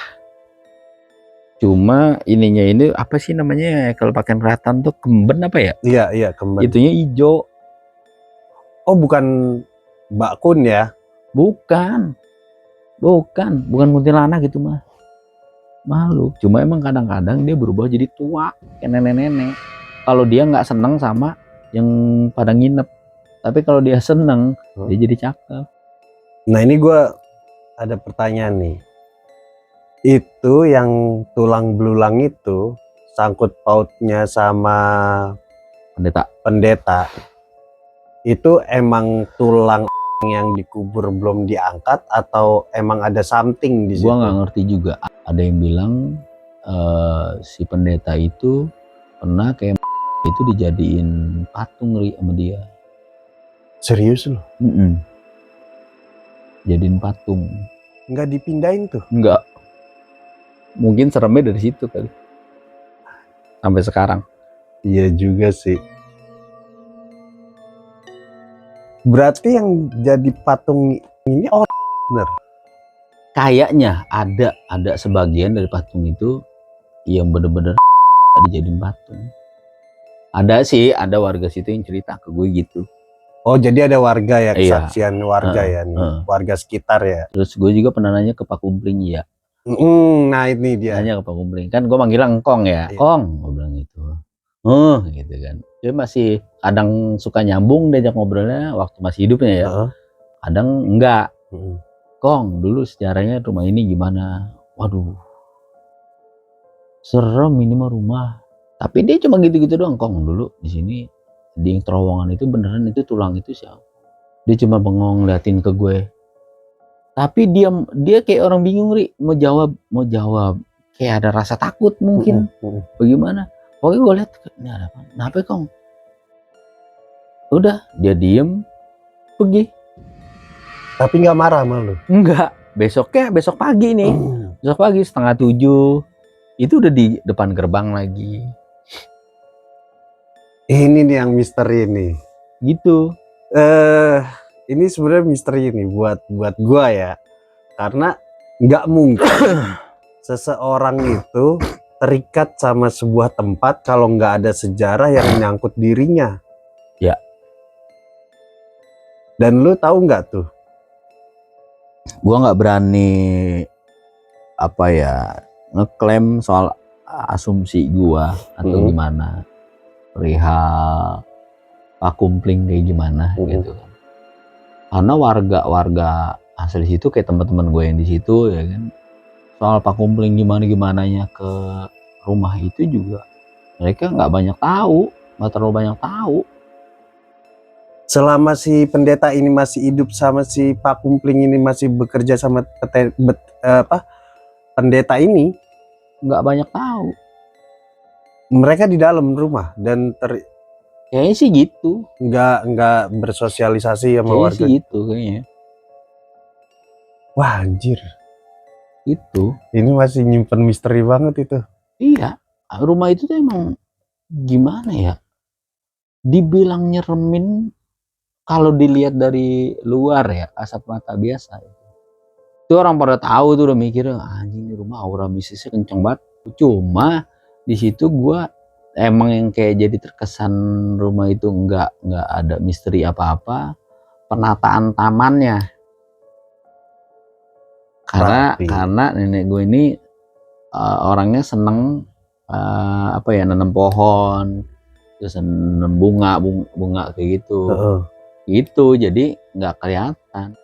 Cuma ininya ini apa sih namanya kalau pakai ratan tuh kemben apa ya? Iya kemben. Itunya hijau. Oh bukan Mbak Kun ya? Bukan kuntilanak gitu mah. Makhluk. Cuma emang kadang-kadang dia berubah jadi tua kayak nenek-nenek. Kalau dia nggak seneng sama yang pada nginep, tapi kalau dia seneng dia jadi cakep. Nah ini gue ada pertanyaan nih, itu yang tulang belulang itu sangkut pautnya sama pendeta itu emang tulang yang dikubur belum diangkat atau emang ada something di situ? Gua nggak ngerti juga. Ada yang bilang si pendeta itu pernah kayak itu dijadiin patung sama dia. Serius loh? Jadiin patung. Nggak dipindahin tuh? Nggak. Mungkin seremnya dari situ kali. Sampai sekarang. Iya juga sih. Berarti yang jadi patung ini bener? Kayaknya ada sebagian dari patung itu yang bener-bener dijadiin patung. Ada warga situ yang cerita ke gue gitu. Oh jadi ada warga ya, kesaksian warga ya nih, warga sekitar ya. Terus gue juga pernah nanya ke Pak Kumpling ya. Nah ini dia. Nanya ke Pak Kumpling, kan gue manggil engkong ya. Kong, gue bilang gitu. Gitu kan. Dia masih kadang suka nyambung diajak ngobrolnya waktu masih hidupnya ya. Kadang enggak. Kong, dulu sejarahnya rumah ini gimana? Waduh. Serem ini mah rumah. Tapi dia cuma gitu-gitu doang. Kong, dulu di sini di terowongan itu beneran itu tulang itu siapa? Dia cuma bengong liatin ke gue. Tapi dia kayak orang bingung mau jawab kayak ada rasa takut mungkin. Bagaimana? Pokoknya gue lihat ini ada apa? Kenapa Kong? Udah dia diem pergi. Tapi nggak marah sama lu? Enggak. Besok pagi nih. Besok pagi 6:30 itu udah di depan gerbang lagi. Ini nih yang misteri nih. Gitu. Ini sebenarnya misteri nih buat gua ya. Karena nggak mungkin seseorang itu terikat sama sebuah tempat kalau nggak ada sejarah yang menyangkut dirinya. Ya. Dan lu tahu nggak tuh? Gua nggak berani ngeklaim soal asumsi gua atau gimana perihal Pak Kumpling kayak gimana gitu kan. Karena warga asli situ kayak teman-teman gue yang di situ ya kan, soal pakumpling gimananya ke rumah itu juga mereka nggak terlalu banyak tahu. Selama si pendeta ini masih hidup sama si Pak Kumpling ini masih bekerja sama pendeta ini, nggak banyak tahu. Mereka di dalam rumah dan kayaknya sih gitu, nggak bersosialisasi sama kayaknya warga sih gitu kayaknya. Wah anjir, itu ini masih nyimpen misteri banget itu. Iya, rumah itu tuh emang gimana ya, dibilang nyeremin kalau dilihat dari luar ya, asap mata biasa itu orang pada tahu tuh, udah mikir anjing ini rumah aura mistisnya kenceng banget. Cuma di situ gua emang yang kayak jadi terkesan rumah itu nggak ada misteri apa-apa, penataan tamannya. Karena nenek gue ini orangnya seneng nanam pohon, terus nanam bunga kayak gitu. Gitu, jadi nggak kelihatan.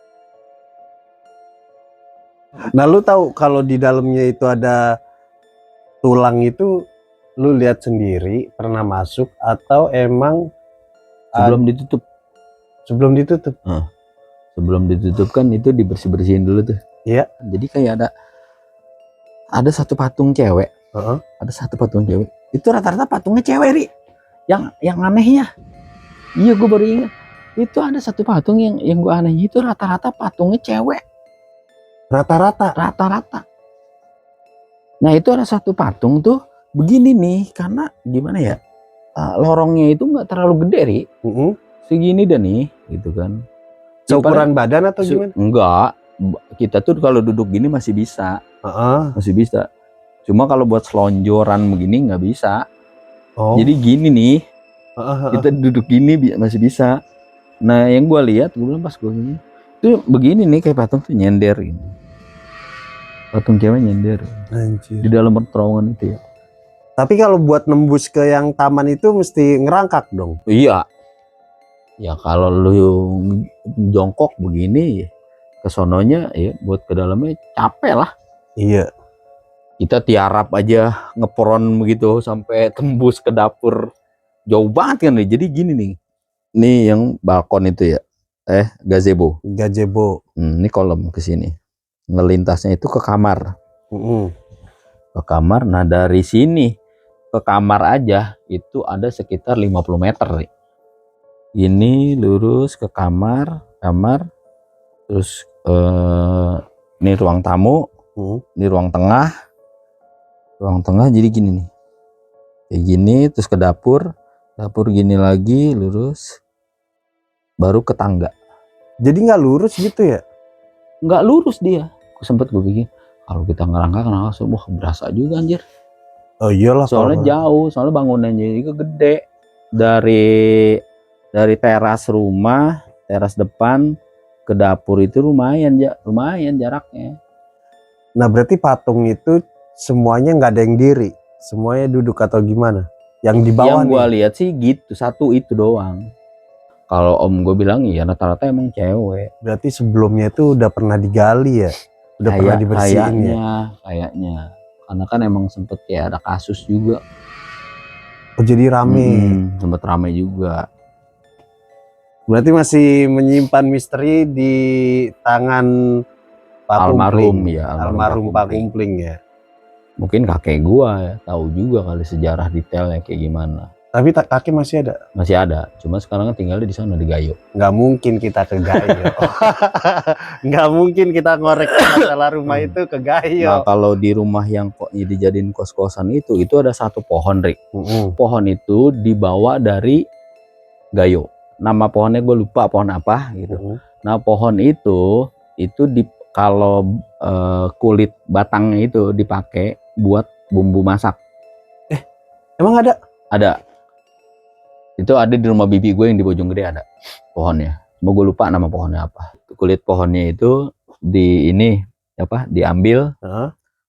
Nah lu tahu kalau di dalamnya itu ada tulang itu, lu lihat sendiri pernah masuk atau emang sebelum ditutup? Sebelum ditutup. Sebelum ditutup kan itu dibersih-bersihin dulu tuh. Iya. Jadi kayak ada satu patung cewek. Ada satu patung cewek. Itu rata-rata patungnya cewek, Ri. Yang anehnya. Iya, gue baru ingat. Itu ada satu patung yang gue aneh itu rata-rata patungnya cewek. Rata-rata. Nah itu ada satu patung tuh begini nih, karena gimana ya, lorongnya itu nggak terlalu gede, Ri. Segini dah nih, gitu kan. Seukuran badan atau gimana? Enggak, kita tuh kalau duduk gini masih bisa. Masih bisa. Cuma kalau buat selonjoran begini nggak bisa. Jadi gini nih, kita duduk gini masih bisa. Nah yang gue lihat, gue bilang pas gue gini, itu begini nih kayak patung tuh nyender ini. Patung cewek nyender. Anjir. Di dalam terowongan itu ya. Tapi kalau buat nembus ke yang taman itu mesti ngerangkak dong. Iya. Ya kalau lu jongkok begini, kesononya ya buat ke dalamnya capek lah. Iya. Kita tiarap aja ngeperon begitu sampai tembus ke dapur, jauh banget kan nih. Jadi gini nih, nih yang balkon itu ya, gazebo. Ini kolom ke sini, ngelintasnya itu ke kamar. Ke kamar. Nah dari sini ke kamar aja itu ada sekitar 50 meter nih. Ini lurus ke kamar, terus ini ruang tamu, ini ruang tengah jadi gini nih, kayak gini, terus ke dapur gini lagi lurus, baru ke tangga. Jadi nggak lurus gitu ya? Nggak lurus dia. Sempet gue pikir kalau kita ngerangkak langsung, wah berasa juga anjir. Oh iyalah. Soalnya jauh, soalnya bangunannya juga gede. Dari teras rumah, teras depan ke dapur itu lumayan jaraknya. Nah berarti patung itu semuanya nggak ada yang diri, semuanya duduk atau gimana? Yang di bawah yang gue lihat sih gitu, satu itu doang. Kalau om gue bilang iya rata-rata emang cewek. Berarti sebelumnya itu udah pernah digali ya, udah pernah dibersihin kayaknya. Karena kan emang sempet kayak ada kasus juga. Oh jadi rame. Sempet rame juga. Berarti masih menyimpan misteri di tangan Pak almarhum Pak Kumpling ya. Mungkin kakek gua ya tahu juga kali sejarah detailnya kayak gimana. Tapi kakek masih ada? Masih ada, cuma sekarang kan tinggalnya di sana di Gayo. Nggak mungkin kita ke Gayo. Nggak mungkin kita ngorek masalah rumah itu ke Gayo. Nah kalau di rumah yang kok dijadiin kos-kosan itu ada satu pohon, Rik. Pohon itu dibawa dari Gayo. Nama pohonnya gue lupa pohon apa gitu. Nah pohon itu kalau kulit batangnya itu dipakai buat bumbu masak. Emang ada? Ada. Itu ada di rumah bibi gue yang di Bojonggede ada pohonnya. Cuma gue lupa nama pohonnya apa. Kulit pohonnya itu diambil,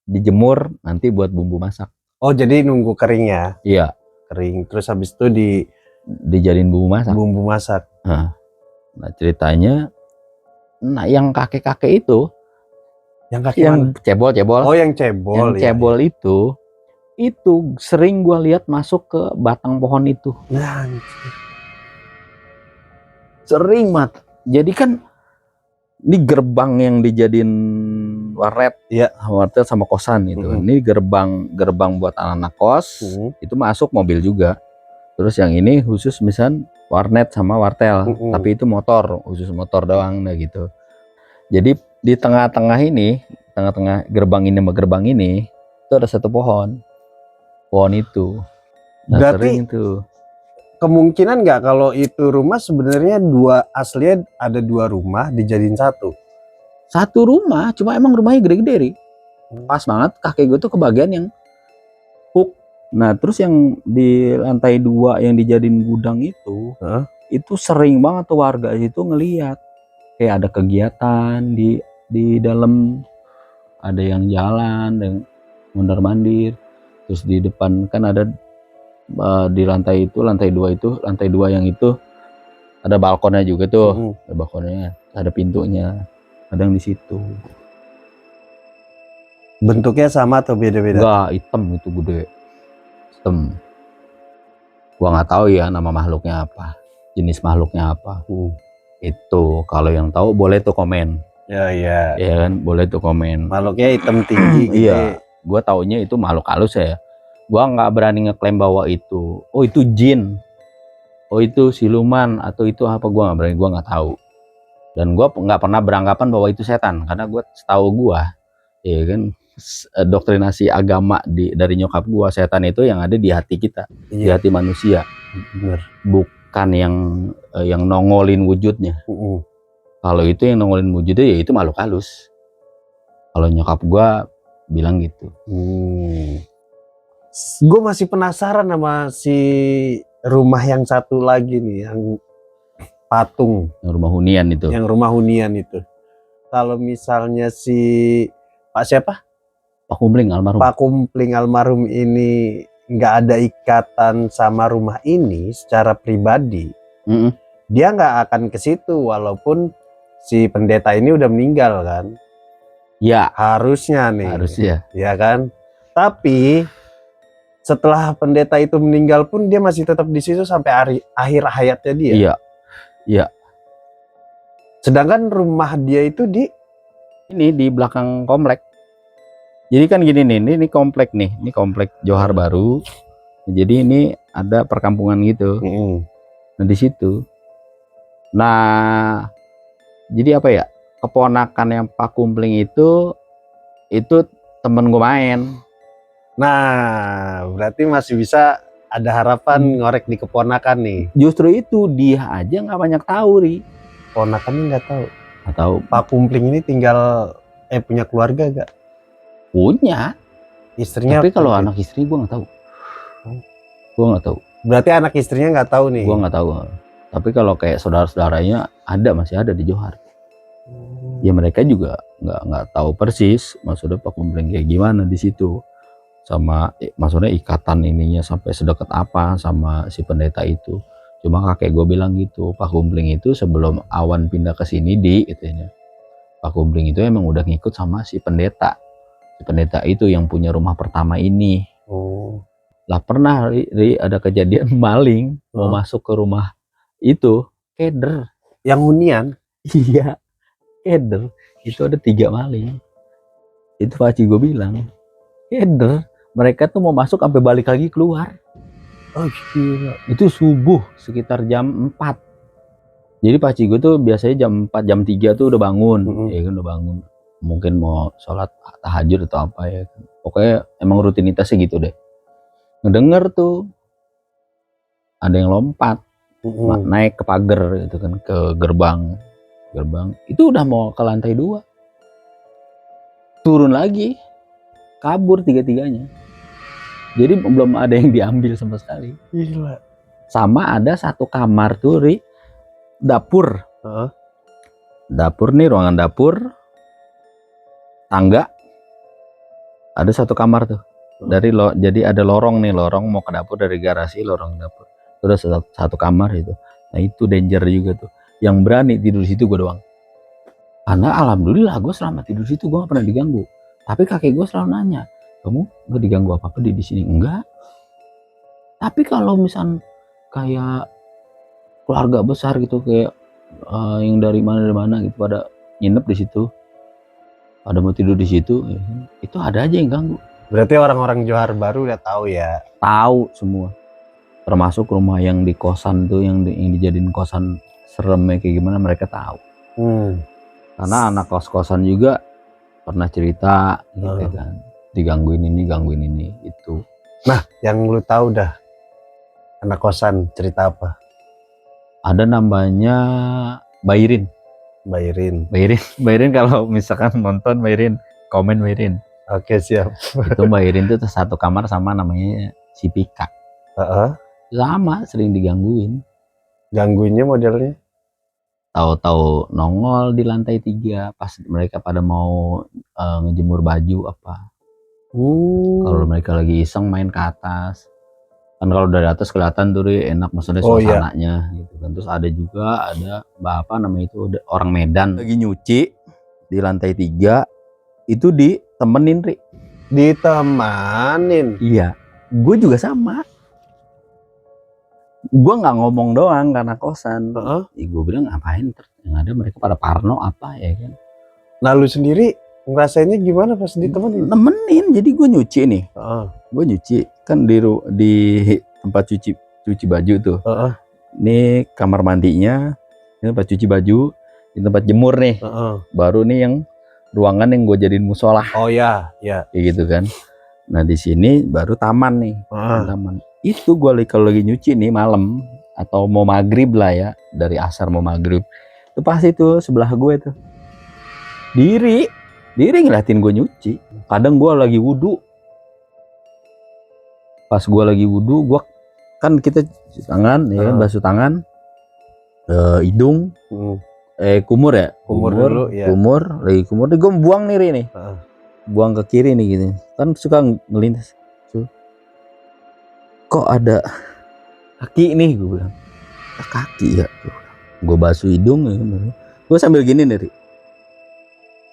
dijemur nanti buat bumbu masak. Oh jadi nunggu kering ya? Iya. Kering. Terus habis itu dijadiin bumbu masak. Bumbu masak. Nah ceritanya Nah, yang kakek-kakek itu, yang cebol-cebol. Oh, yang cebol. Yang cebol itu sering gua lihat masuk ke batang pohon itu. Nah, sering banget. Jadi kan ini gerbang yang dijadiin warnet, warnet sama kosan gitu. Ini gerbang buat anak-anak kos, itu masuk mobil juga. Terus yang ini khusus misal warnet sama wartel, tapi itu motor, khusus motor doang, nah gitu. Jadi di tengah-tengah ini, tengah-tengah gerbang ini sama gerbang ini, itu ada satu pohon itu. Nah, berarti sering itu. Kemungkinan nggak kalau itu rumah sebenarnya aslinya ada 2 rumah dijadiin satu rumah, cuma emang rumahnya gede-gede, Ri. Pas banget kakek gue tuh kebagian yang hook. Nah, terus yang di lantai 2 yang dijadiin gudang itu sering banget tuh warga itu ngelihat kayak ada kegiatan di dalam, ada yang jalan, yang mondar-mandir. Terus di depan kan ada di lantai 2 yang itu ada balkonnya juga tuh. Ada balkonnya, ada pintunya, kadang di situ. Bentuknya sama atau beda-beda? Enggak, hitam itu, gede, hitam. Gua nggak tahu ya nama makhluknya apa, jenis makhluknya apa. Itu kalau yang tahu boleh tuh komen. Ya kan, boleh tuh komen. Makhluknya hitam tinggi gitu. Iya, gua taunya itu makhluk halus ya. Gua nggak berani ngeklaim bahwa itu, oh itu jin, oh itu siluman, atau itu apa, gua nggak berani, gua nggak tahu. Dan gua nggak pernah beranggapan bahwa itu setan, karena gua setahu gua, ya kan, doktrinasi agama dari nyokap gua, setan itu yang ada di hati kita, di hati manusia. Bener. Bukan yang nongolin wujudnya. Kalau itu yang nongolin wujudnya ya itu makhluk halus. Kalau nyokap gua bilang gitu. Gue masih penasaran sama si rumah yang satu lagi nih, yang patung, yang rumah hunian itu. Yang rumah hunian itu. Kalau misalnya si Pak siapa? Pak Kumpling almarhum. Pak Kumpling almarhum ini nggak ada ikatan sama rumah ini secara pribadi, dia nggak akan ke situ walaupun si pendeta ini udah meninggal kan? Ya. Harusnya nih. Harusnya. Ya kan? Tapi setelah pendeta itu meninggal pun dia masih tetap di situ sampai akhir hayatnya dia. Iya. Iya. Sedangkan rumah dia itu di belakang komplek. Jadi kan gini nih, ini komplek nih, ini komplek Johar Baru. Jadi ini ada perkampungan gitu. Nah di situ. Nah, jadi apa ya? Keponakan yang Pak Kumpling itu temen gue main. Nah, berarti masih bisa ada harapan ngorek di keponakan nih. Justru itu dia aja nggak banyak tahu, Ri. Ponakannya nggak tahu. Nggak tahu. Pak Kumpling ini tinggal punya keluarga gak? Punya. Istrinya. Tapi kalau anak istri gue nggak tahu. Gue nggak tahu. Berarti anak istrinya nggak tahu nih. Gue nggak tahu. Tapi kalau kayak saudara-saudaranya masih ada di Johar. Ya mereka juga nggak tahu persis maksudnya Pak Kumpling kayak gimana di situ. Sama maksudnya ikatan ininya sampai sedekat apa sama si pendeta itu. Cuma kakek gue bilang gitu, Pak Kumpling itu sebelum Awan pindah ke sini katanya, Pak Kumpling itu emang udah ngikut sama si pendeta. Si pendeta itu yang punya rumah pertama ini. Lah pernah ada kejadian maling mau masuk ke rumah itu, keder. Yang hunian? Iya, keder. Itu ada 3 maling. Itu Paci gue bilang, keder. Mereka tuh mau masuk sampai balik lagi keluar. Oh gila. Itu subuh sekitar jam 4. Jadi Paci gue tuh biasanya jam 4, jam 3 tuh udah bangun. Ya kan udah bangun. Mungkin mau sholat tahajud atau apa ya. Pokoknya emang rutinitasnya gitu deh. Ngedenger tuh ada yang lompat. Naik ke pagar gitu kan, ke gerbang. Itu udah mau ke lantai 2. Turun lagi. Kabur 3-tiganya. Jadi belum ada yang diambil sama sekali. Gila. Sama ada satu kamar tuh, Ri, dapur. Dapur nih, ruangan dapur, tangga. Ada satu kamar tuh. Jadi ada lorong nih, lorong mau ke dapur dari garasi, lorong dapur. Terus satu kamar itu. Nah itu danger juga tuh. Yang berani tidur di situ gue doang. Karena alhamdulillah gue selama tidur situ gue gak pernah diganggu. Tapi kakek gue selalu nanya, kamu gak diganggu apa-apa di sini? Enggak. Tapi kalau misal kayak keluarga besar gitu, kayak yang dari mana gitu pada nginep di situ, pada mau tidur di situ, ya, itu ada aja yang ganggu. Berarti orang-orang Johar Baru udah tahu ya? Tahu semua. Termasuk rumah yang di kosan tuh, yang dijadiin kosan seremnya kayak gimana, mereka tahu. Karena anak kos-kosan juga pernah cerita gitu kan, digangguin ini, gangguin ini, itu. Nah, yang lu tahu dah anak kosan cerita apa? Ada namanya Bairin. Kalau misalkan nonton Bairin, komen Bairin. Oke, siap. Itu Bairin tuh satu kamar sama namanya si Pika. Sama, sering digangguin. Gangguinnya modelnya? Tahu-tahu nongol di lantai 3 pas mereka pada mau ngejemur baju apa. Kalau mereka lagi iseng main ke atas. Kan kalau dari atas kelihatan tuh enak maksudnya suasananya gitu kan. Terus ada bapak namanya itu orang Medan lagi nyuci di lantai 3 itu ditemenin, Ri. Ditemanin? Iya, gue juga sama. Gue nggak ngomong doang karena kosan. Ya, gue bilang ngapain, yang ada mereka pada parno apa ya kan. Nah, lu sendiri ngerasainnya gimana pas ditemenin? Nemenin, jadi gue nyuci nih. Gue nyuci kan di tempat cuci baju tuh. Ini kamar mandinya, ini tempat cuci baju, ini tempat jemur nih. Baru nih yang ruangan yang gue jadiin musola. Oh ya, kayak gitu kan. Nah di sini baru taman nih. Taman. Itu gue kalau lagi nyuci nih malam atau mau maghrib lah ya, dari asar mau maghrib, itu pasti tuh sebelah gue tuh diri ngeliatin gue nyuci. Kadang gue lagi wudhu, pas gue lagi wudhu, gue kan kita cuci tangan ya kan, basuh tangan, hidung, kumur ya, kumur lagi kumur nih, gue buang nih, buang ke kiri nih gitu kan, suka ngelintas kok ada kaki nih, gue bilang kaki ya, gue basuh hidung ya, gue sambil gini nih,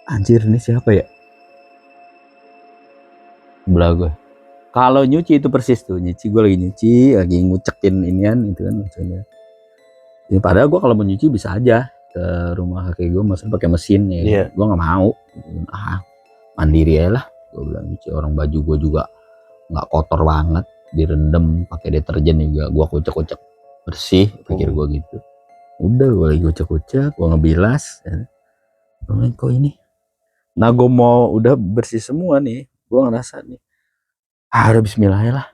anjir ini siapa ya, sebelah gue. Kalau nyuci itu persis tuh, gue lagi nyuci, lagi ngucekin inian itu kan maksudnya. Ya, padahal gue kalau mau nyuci bisa aja ke rumah kakek gue, maksudnya pakai mesin ya. Gue nggak mau, mandiri aja lah. Gue bilang nyuci orang, baju gue juga nggak kotor banget, direndam pakai deterjen juga, gue kucek-kucek bersih, pikir gue gitu. Udah gue lagi kucek-kucek, gue ngebilas, kok ini. Nah gue mau udah bersih semua nih, gue ngerasa nih, udah bismillah lah.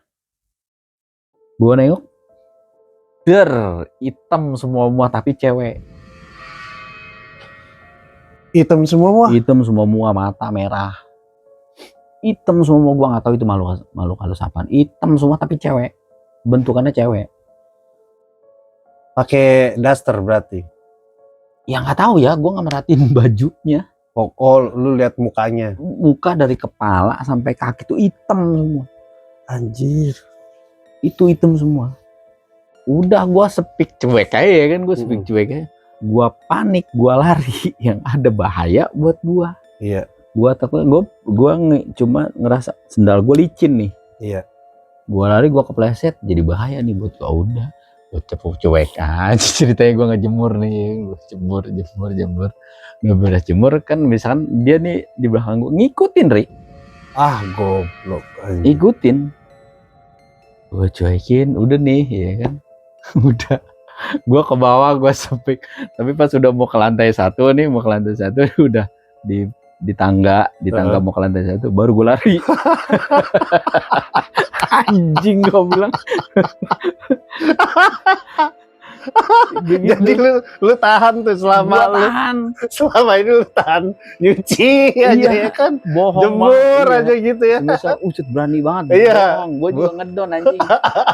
Gue nengok, hitam semua tapi cewek. Hitam semua? Hitam semua, mata merah. Hitam semua, gue nggak tahu itu makhluk halus apaan. Hitam semua tapi cewek, bentukannya cewek. Pakai daster berarti? Ya nggak tahu ya, gue nggak merhatiin bajunya. Oh, lu lihat mukanya? Muka dari kepala sampai kaki tuh hitam semua. Anjir, itu hitam semua. Udah gue speak cuek aja ya kan, gue speak cuek aja. Gue panik, gue lari, yang ada bahaya buat gue. Iya. Gue takut, gue cuma ngerasa sendal gue licin nih. Iya. Gue lari, gue kepleset, jadi bahaya nih buat gue. Udah, gue cuek aja ceritanya. Gue ngejemur nih, gue jemur. Nggak beres jemur kan, misalkan dia nih di belakang gue ngikutin, Ri. Goblok. Ikutin. Gue cuekin, udah nih ya kan. Udah, gue ke bawah, gue sepik. Tapi pas udah mau ke lantai 1 nih, udah di tangga mau ke lantai 1, baru gue lari. Anjing, gue bilang. Jadi lu tahan tuh selama ini lu tahan nyuci aja ya kan, bohong, jemur aja gitu ya. Misal ucut berani banget, bohong. Gue juga ngedon anjing.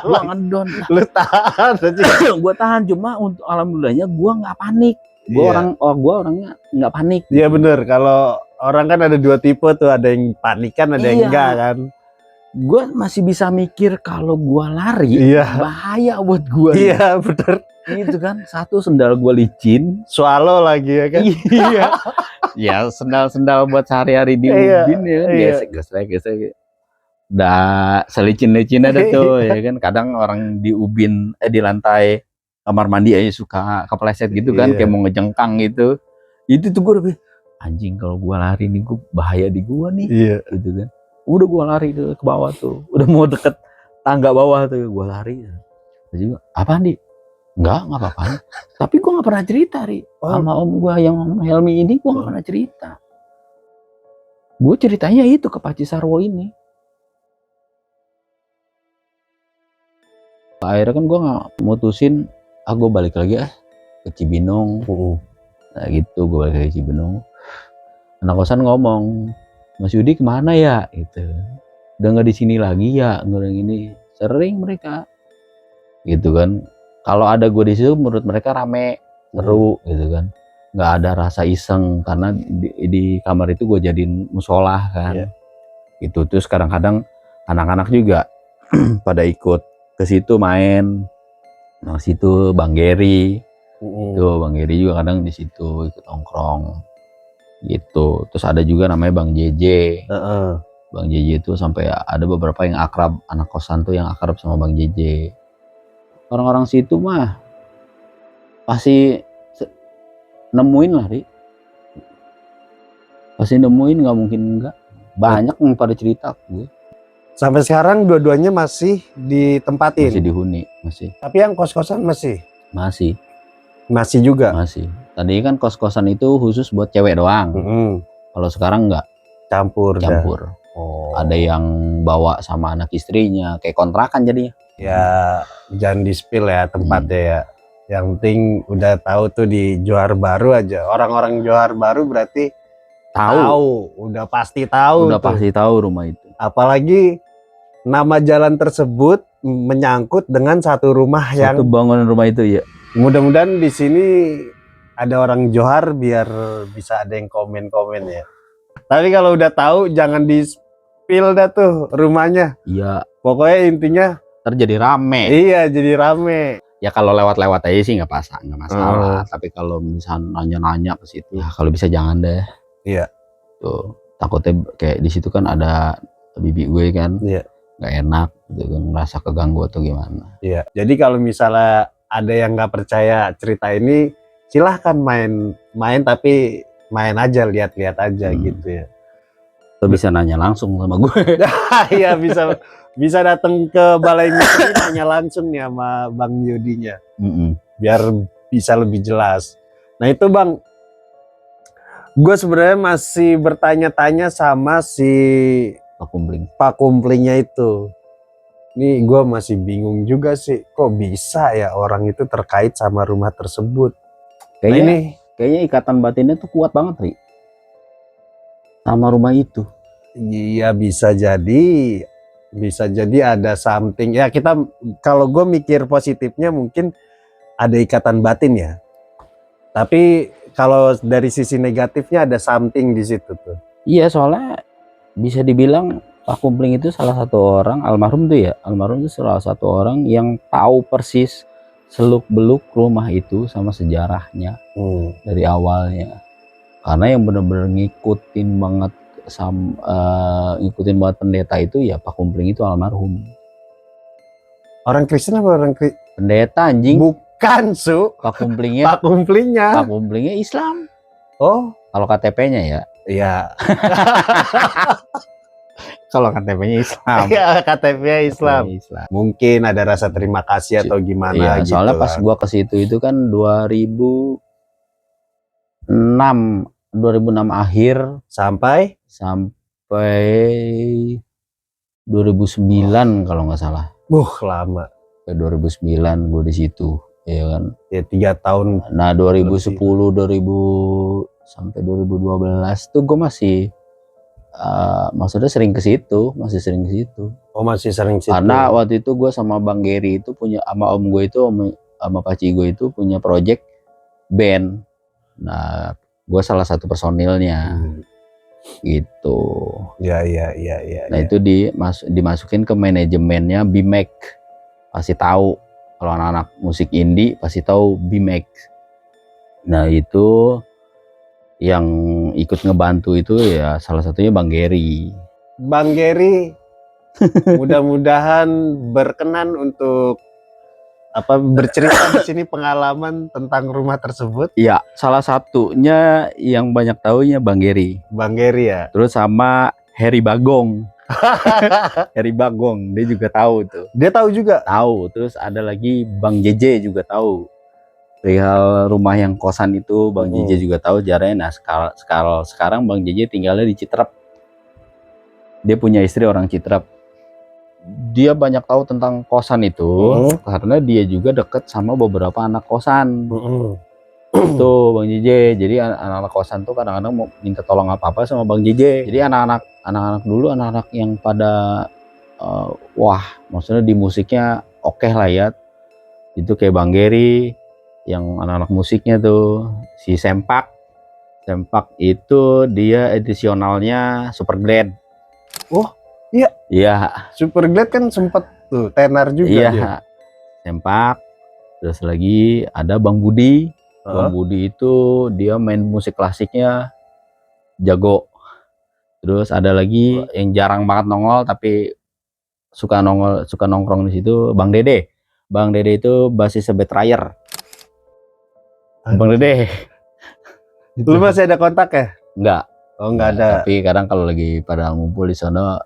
Gue ngedon. Lu tahan aja. Gue tahan, cuma untuk alhamdulillahnya gue nggak panik. Gue orangnya nggak panik. Iya bener, kalau orang kan ada dua tipe tuh, ada yang panik kan, ada yang enggak kan. Gue masih bisa mikir kalau gue lari bahaya buat gue. Iya bener. Itu kan, satu sendal gue licin, swallow lagi ya kan. Iya. Ya sendal-sendal buat sehari-hari di ubin ya kan, gesek. Udah selicin-licin ada tuh ya kan. Kadang orang di ubin di lantai kamar mandi aja suka kepleset gitu kan, kayak mau ngejengkang gitu. Itu tuh gue udah anjing, kalau gue lari nih gue bahaya di gue nih, gitu kan. Udah gue lari ke bawah tuh, udah mau deket tangga bawah tuh gue lari. Juga apaan di? Enggak apa-apa. Tapi gue nggak pernah cerita sama om gue yang Helmi ini, gue nggak pernah cerita. Gue ceritanya itu ke Paci Sarwo ini. Akhirnya kan gue nggak mutusin, gue balik lagi ke Cibinong. Nah gitu, gue balik lagi ke Cibinong. Anak kosan ngomong, Mas Yudi kemana ya? Gitu. Udah nggak di sini lagi ya? Nggak ini. Sering mereka, gitu kan. Kalau ada gue di situ, menurut mereka rame, seru, gitu kan. Nggak ada rasa iseng karena di kamar itu gue jadiin musola kan. Gitu. Terus kadang-kadang anak-anak juga pada ikut ke situ main. Nah situ Bang Geri, tuh Bang Geri juga kadang di situ ikut nongkrong, gitu. Terus ada juga namanya Bang JJ. Bang JJ itu sampai ada beberapa yang akrab, anak kosan tuh yang akrab sama Bang JJ. Orang-orang situ mah pasti nemuin lah, pasti nemuin, nggak mungkin enggak. Banyak yang pada cerita gue. Sampai sekarang dua-duanya masih ditempatin? Masih dihuni, masih. Tapi yang kos-kosan masih? Masih. Masih juga? Masih. Tadi kan kos-kosan itu khusus buat cewek doang. Kalau sekarang enggak. Campur. Ada yang bawa sama anak istrinya, kayak kontrakan jadinya. Ya jangan di-spill ya tempatnya ya. Yang penting udah tahu tuh di Johar Baru aja. Orang-orang Johar Baru berarti tahu, udah pasti tahu. Udah pasti tahu rumah itu. Apalagi nama jalan tersebut menyangkut dengan satu rumah yang satu bangunan rumah itu ya. Mudah-mudahan di sini ada orang Johar biar bisa ada yang komen-komen ya. Tapi kalau udah tahu jangan di-spill dah tuh rumahnya. Iya. Pokoknya intinya terjadi rame. Iya, jadi rame. Ya kalau lewat-lewat aja sih nggak masalah. Tapi kalau misalnya nanya-nanya ke situ, ya kalau bisa jangan deh. Iya. Tuh takutnya kayak di situ kan ada bibi gue kan. Iya. Nggak enak, gitu kan, merasa keganggu atau gimana. Iya. Jadi kalau misalnya ada yang nggak percaya cerita ini, silahkan main tapi main aja, lihat-lihat aja gitu ya. Lo bisa nanya langsung sama gue. Iya, bisa datang ke Balai Misteri nanya langsung nih sama Bang Yudinya. Biar bisa lebih jelas. Nah itu Bang, gue sebenarnya masih bertanya-tanya sama si Pak Kumplingnya itu. Nih gue masih bingung juga sih, kok bisa ya orang itu terkait sama rumah tersebut. Kayaknya ikatan batinnya tuh kuat banget, Ri, sama rumah itu. Iya bisa jadi ada something ya. Kita kalau gue mikir positifnya mungkin ada ikatan batin ya. Tapi kalau dari sisi negatifnya ada something di situ tuh. Iya, soalnya bisa dibilang Pak Kumpling itu salah satu orang, almarhum itu salah satu orang yang tahu persis seluk-beluk rumah itu sama sejarahnya dari awalnya. Karena yang benar-benar ngikutin banget pendeta itu ya Pak Kumpling itu almarhum. Orang Kristen apa orang pendeta anjing? Bukan, Su. Pak Kumplingnya. Pak Kumplingnya Islam. Oh, kalau KTP-nya ya? Iya. Kalau KTP-nya Islam. Iya, KTP-nya Islam. Mungkin ada rasa terima kasih atau gimana iya, gitu. Soalnya pas gua ke situ itu kan 2006 akhir sampai 2009 kalau nggak salah. Lama. 2009 gue di situ, ya kan. Ya 3 tahun. Nah 2010 sampai 2012 tuh gue masih maksudnya sering ke situ, Oh masih sering situ. Karena waktu itu gue sama Bang Geri itu punya, sama om gue itu, sama paci gue itu punya project band. Nah gue salah satu personilnya. Gitu. Ya. Nah itu dimasukin ke manajemennya BMAC. Pasti tahu, kalau anak-anak musik indie pasti tahu BMAC. Nah itu Yang ikut ngebantu itu ya salah satunya Bang Gary. Bang Gary mudah-mudahan berkenan untuk bercerita di sini pengalaman tentang rumah tersebut. Iya, salah satunya yang banyak tahunya Bang Gary. Bang Gary ya. Terus sama Heri Bagong. Heri Bagong, dia juga tahu tuh. Dia tahu juga. Tahu. Terus ada lagi Bang JJ juga tahu. Perihal rumah yang kosan itu Bang JJ juga tahu jaranya. Nah, sekarang Bang JJ tinggalnya di Citrep. Dia punya istri orang Citrep. Dia banyak tahu tentang kosan itu karena dia juga deket sama beberapa anak kosan. Itu Bang JJ. Jadi anak-anak kosan tuh kadang-kadang mau minta tolong apa-apa sama Bang JJ. Jadi anak-anak dulu, anak-anak yang pada wah, maksudnya di musiknya oke lah ya. Itu kayak Bang Gary yang anak-anak musiknya tuh, si Sempak itu dia edisionalnya Super Glad. Oh iya. Iya. Super Glad kan sempet tuh tenar juga. Iya. Dia. Sempak. Terus lagi ada Bang Budi. Bang Budi itu dia main musik klasiknya jago. Terus ada lagi yang jarang banget nongol tapi suka nongkrong di situ, Bang Dede. Bang Dede itu basis Betrayer. Bang Dede. Lu masih ada kontak ya? Enggak. Oh, enggak ada. Tapi kadang kalau lagi pada ngumpul di sana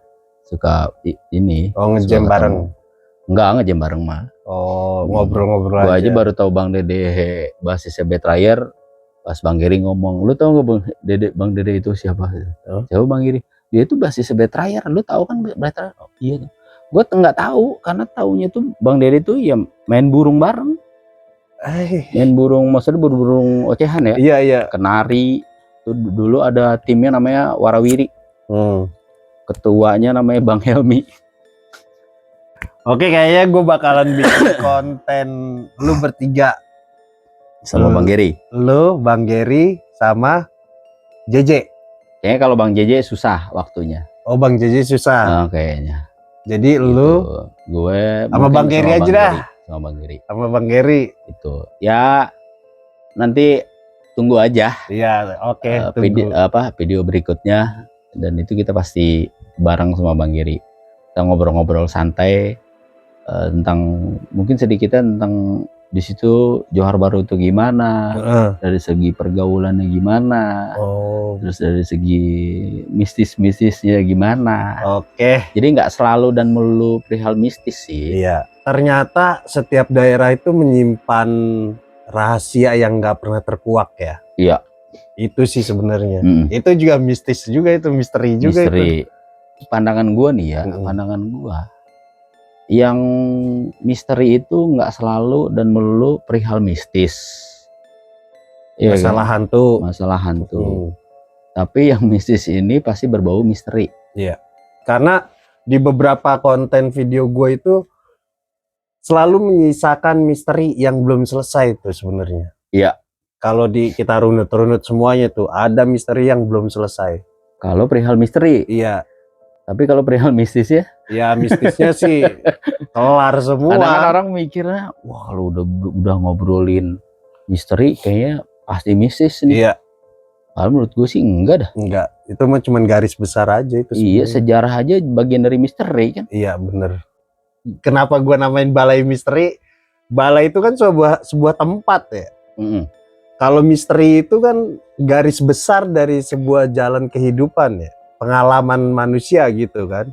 suka ini. Oh, ngejam bareng. Enggak ngejam bareng mah. Oh, ngobrol-ngobrol aja. Gua aja baru tahu Bang Dede basisnya Betrayer pas Bang Giri ngomong, "Lu tahu nggak Bang Dede itu siapa?" Siapa Bang Giri? Dia itu basisnya Betrayer. Lu tahu kan Betrayer? Oh, iya. Gue nggak tahu karena taunya tuh Bang Dede tuh ya main burung bareng. Main burung, maksudnya burung ocehan ya? Iya, iya. Kenari. Tuh dulu ada timnya namanya Warawiri. Ketuanya namanya Bang Helmi. Oke, kayaknya gue bakalan bikin konten lu bertiga sama Bang Gary. Lu, Bang Gary, sama JJ. Kayaknya kalau Bang JJ susah waktunya. Oh, Bang JJ susah. Kayaknya. Jadi gitu. Lu, gue sama Bang Gary aja dah. Sama Bang Gary. Sama Bang Gary. Itu. Ya nanti tunggu aja. Iya, oke. Video berikutnya, dan itu kita pasti bareng sama Bang Gary. Kita ngobrol-ngobrol santai tentang mungkin sedikitnya tentang di situ Johar Baru itu gimana, dari segi pergaulannya gimana, terus dari segi mistisnya gimana. Oke. Jadi nggak selalu dan melulu perihal mistis sih. Iya. Ternyata setiap daerah itu menyimpan rahasia yang nggak pernah terkuak ya. Iya. Itu sih sebenarnya. Itu juga mistis juga, itu misteri juga. Misteri. Itu. Pandangan gua nih ya, pandangan gua. Yang misteri itu nggak selalu dan melulu perihal mistis. Masalah hantu. Masalah hantu. Tapi yang mistis ini pasti berbau misteri. Iya. Karena di beberapa konten video gue itu selalu menyisakan misteri yang belum selesai itu sebenarnya. Iya. Kalau kita runut-runut semuanya tuh ada misteri yang belum selesai. Kalau perihal misteri. Iya. Tapi kalau perihal mistis ya? Ya mistisnya sih kelar semua. Kadang-kadang orang mikirnya, wah lu udah ngobrolin misteri kayaknya pasti mistis nih. Iya. Kalau menurut gue sih enggak dah. Enggak. Itu mah cuman garis besar aja itu. Iya, sejarah aja bagian dari misteri kan. Iya bener. Kenapa gue namain balai misteri? Balai itu kan sebuah tempat ya. Kalau misteri itu kan garis besar dari sebuah jalan kehidupan ya. Pengalaman manusia gitu kan.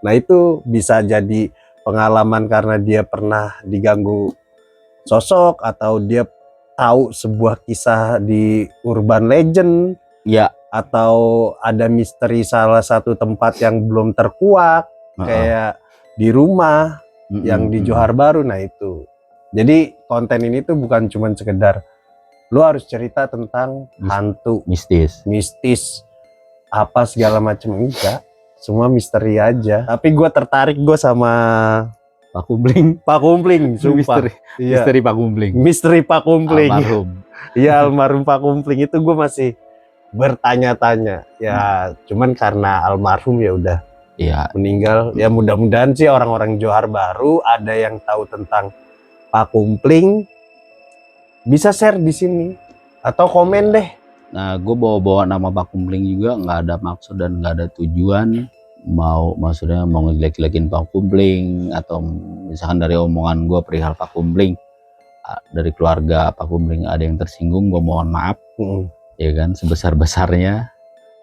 Nah itu bisa jadi pengalaman karena dia pernah diganggu sosok, atau dia tahu sebuah kisah di urban legend ya, atau ada misteri salah satu tempat yang belum terkuak kayak di rumah yang di Johar Baru. Nah itu jadi konten ini tuh bukan cuma sekedar lu harus cerita tentang hantu, mistis apa segala macam, enggak, semua misteri aja. Tapi gue tertarik sama Pak Kumpling, sumpah. Misteri Pak Kumpling. Misteri Pak Kumpling. Almarhum. Iya, almarhum Pak Kumpling itu gue masih bertanya-tanya. Ya, cuman karena almarhum ya udah meninggal. Ya mudah-mudahan sih orang-orang Johar Baru ada yang tahu tentang Pak Kumpling bisa share di sini atau komen deh. Nah, gue bawa nama Pak Kumpling juga nggak ada maksud dan nggak ada tujuan maksudnya mau ngejelek-jelekin Pak Kumpling, atau misalkan dari omongan gue perihal Pak Kumpling, dari keluarga Pak Kumpling ada yang tersinggung, gue mohon maaf. Ya kan, sebesar-besarnya.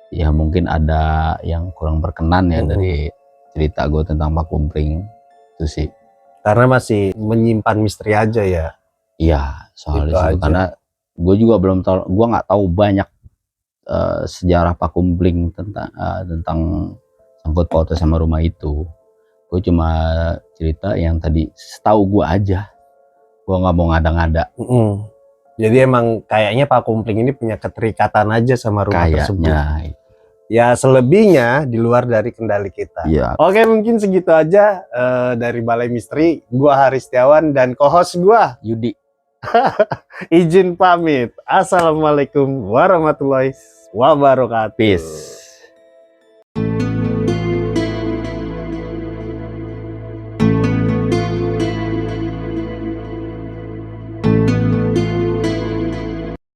Ya mungkin ada yang kurang berkenan ya dari cerita gue tentang Pak Kumpling itu sih. Karena masih menyimpan misteri aja ya. Iya, soal itu karena gue juga belum tahu, gue nggak tahu banyak sejarah Pak Kumpling tentang sangkut pautnya sama rumah itu. Gue cuma cerita yang tadi setahu gue aja. Gue nggak mau ngada-ngada. Jadi emang kayaknya Pak Kumpling ini punya keterikatan aja sama rumah tersebut. Ya selebihnya di luar dari kendali kita. Ya. Oke, mungkin segitu aja dari Balai Misteri. Gua Haris Setiawan dan co-host gua Yudi. Izin pamit. Assalamualaikum warahmatullahi wabarakatuh. Peace.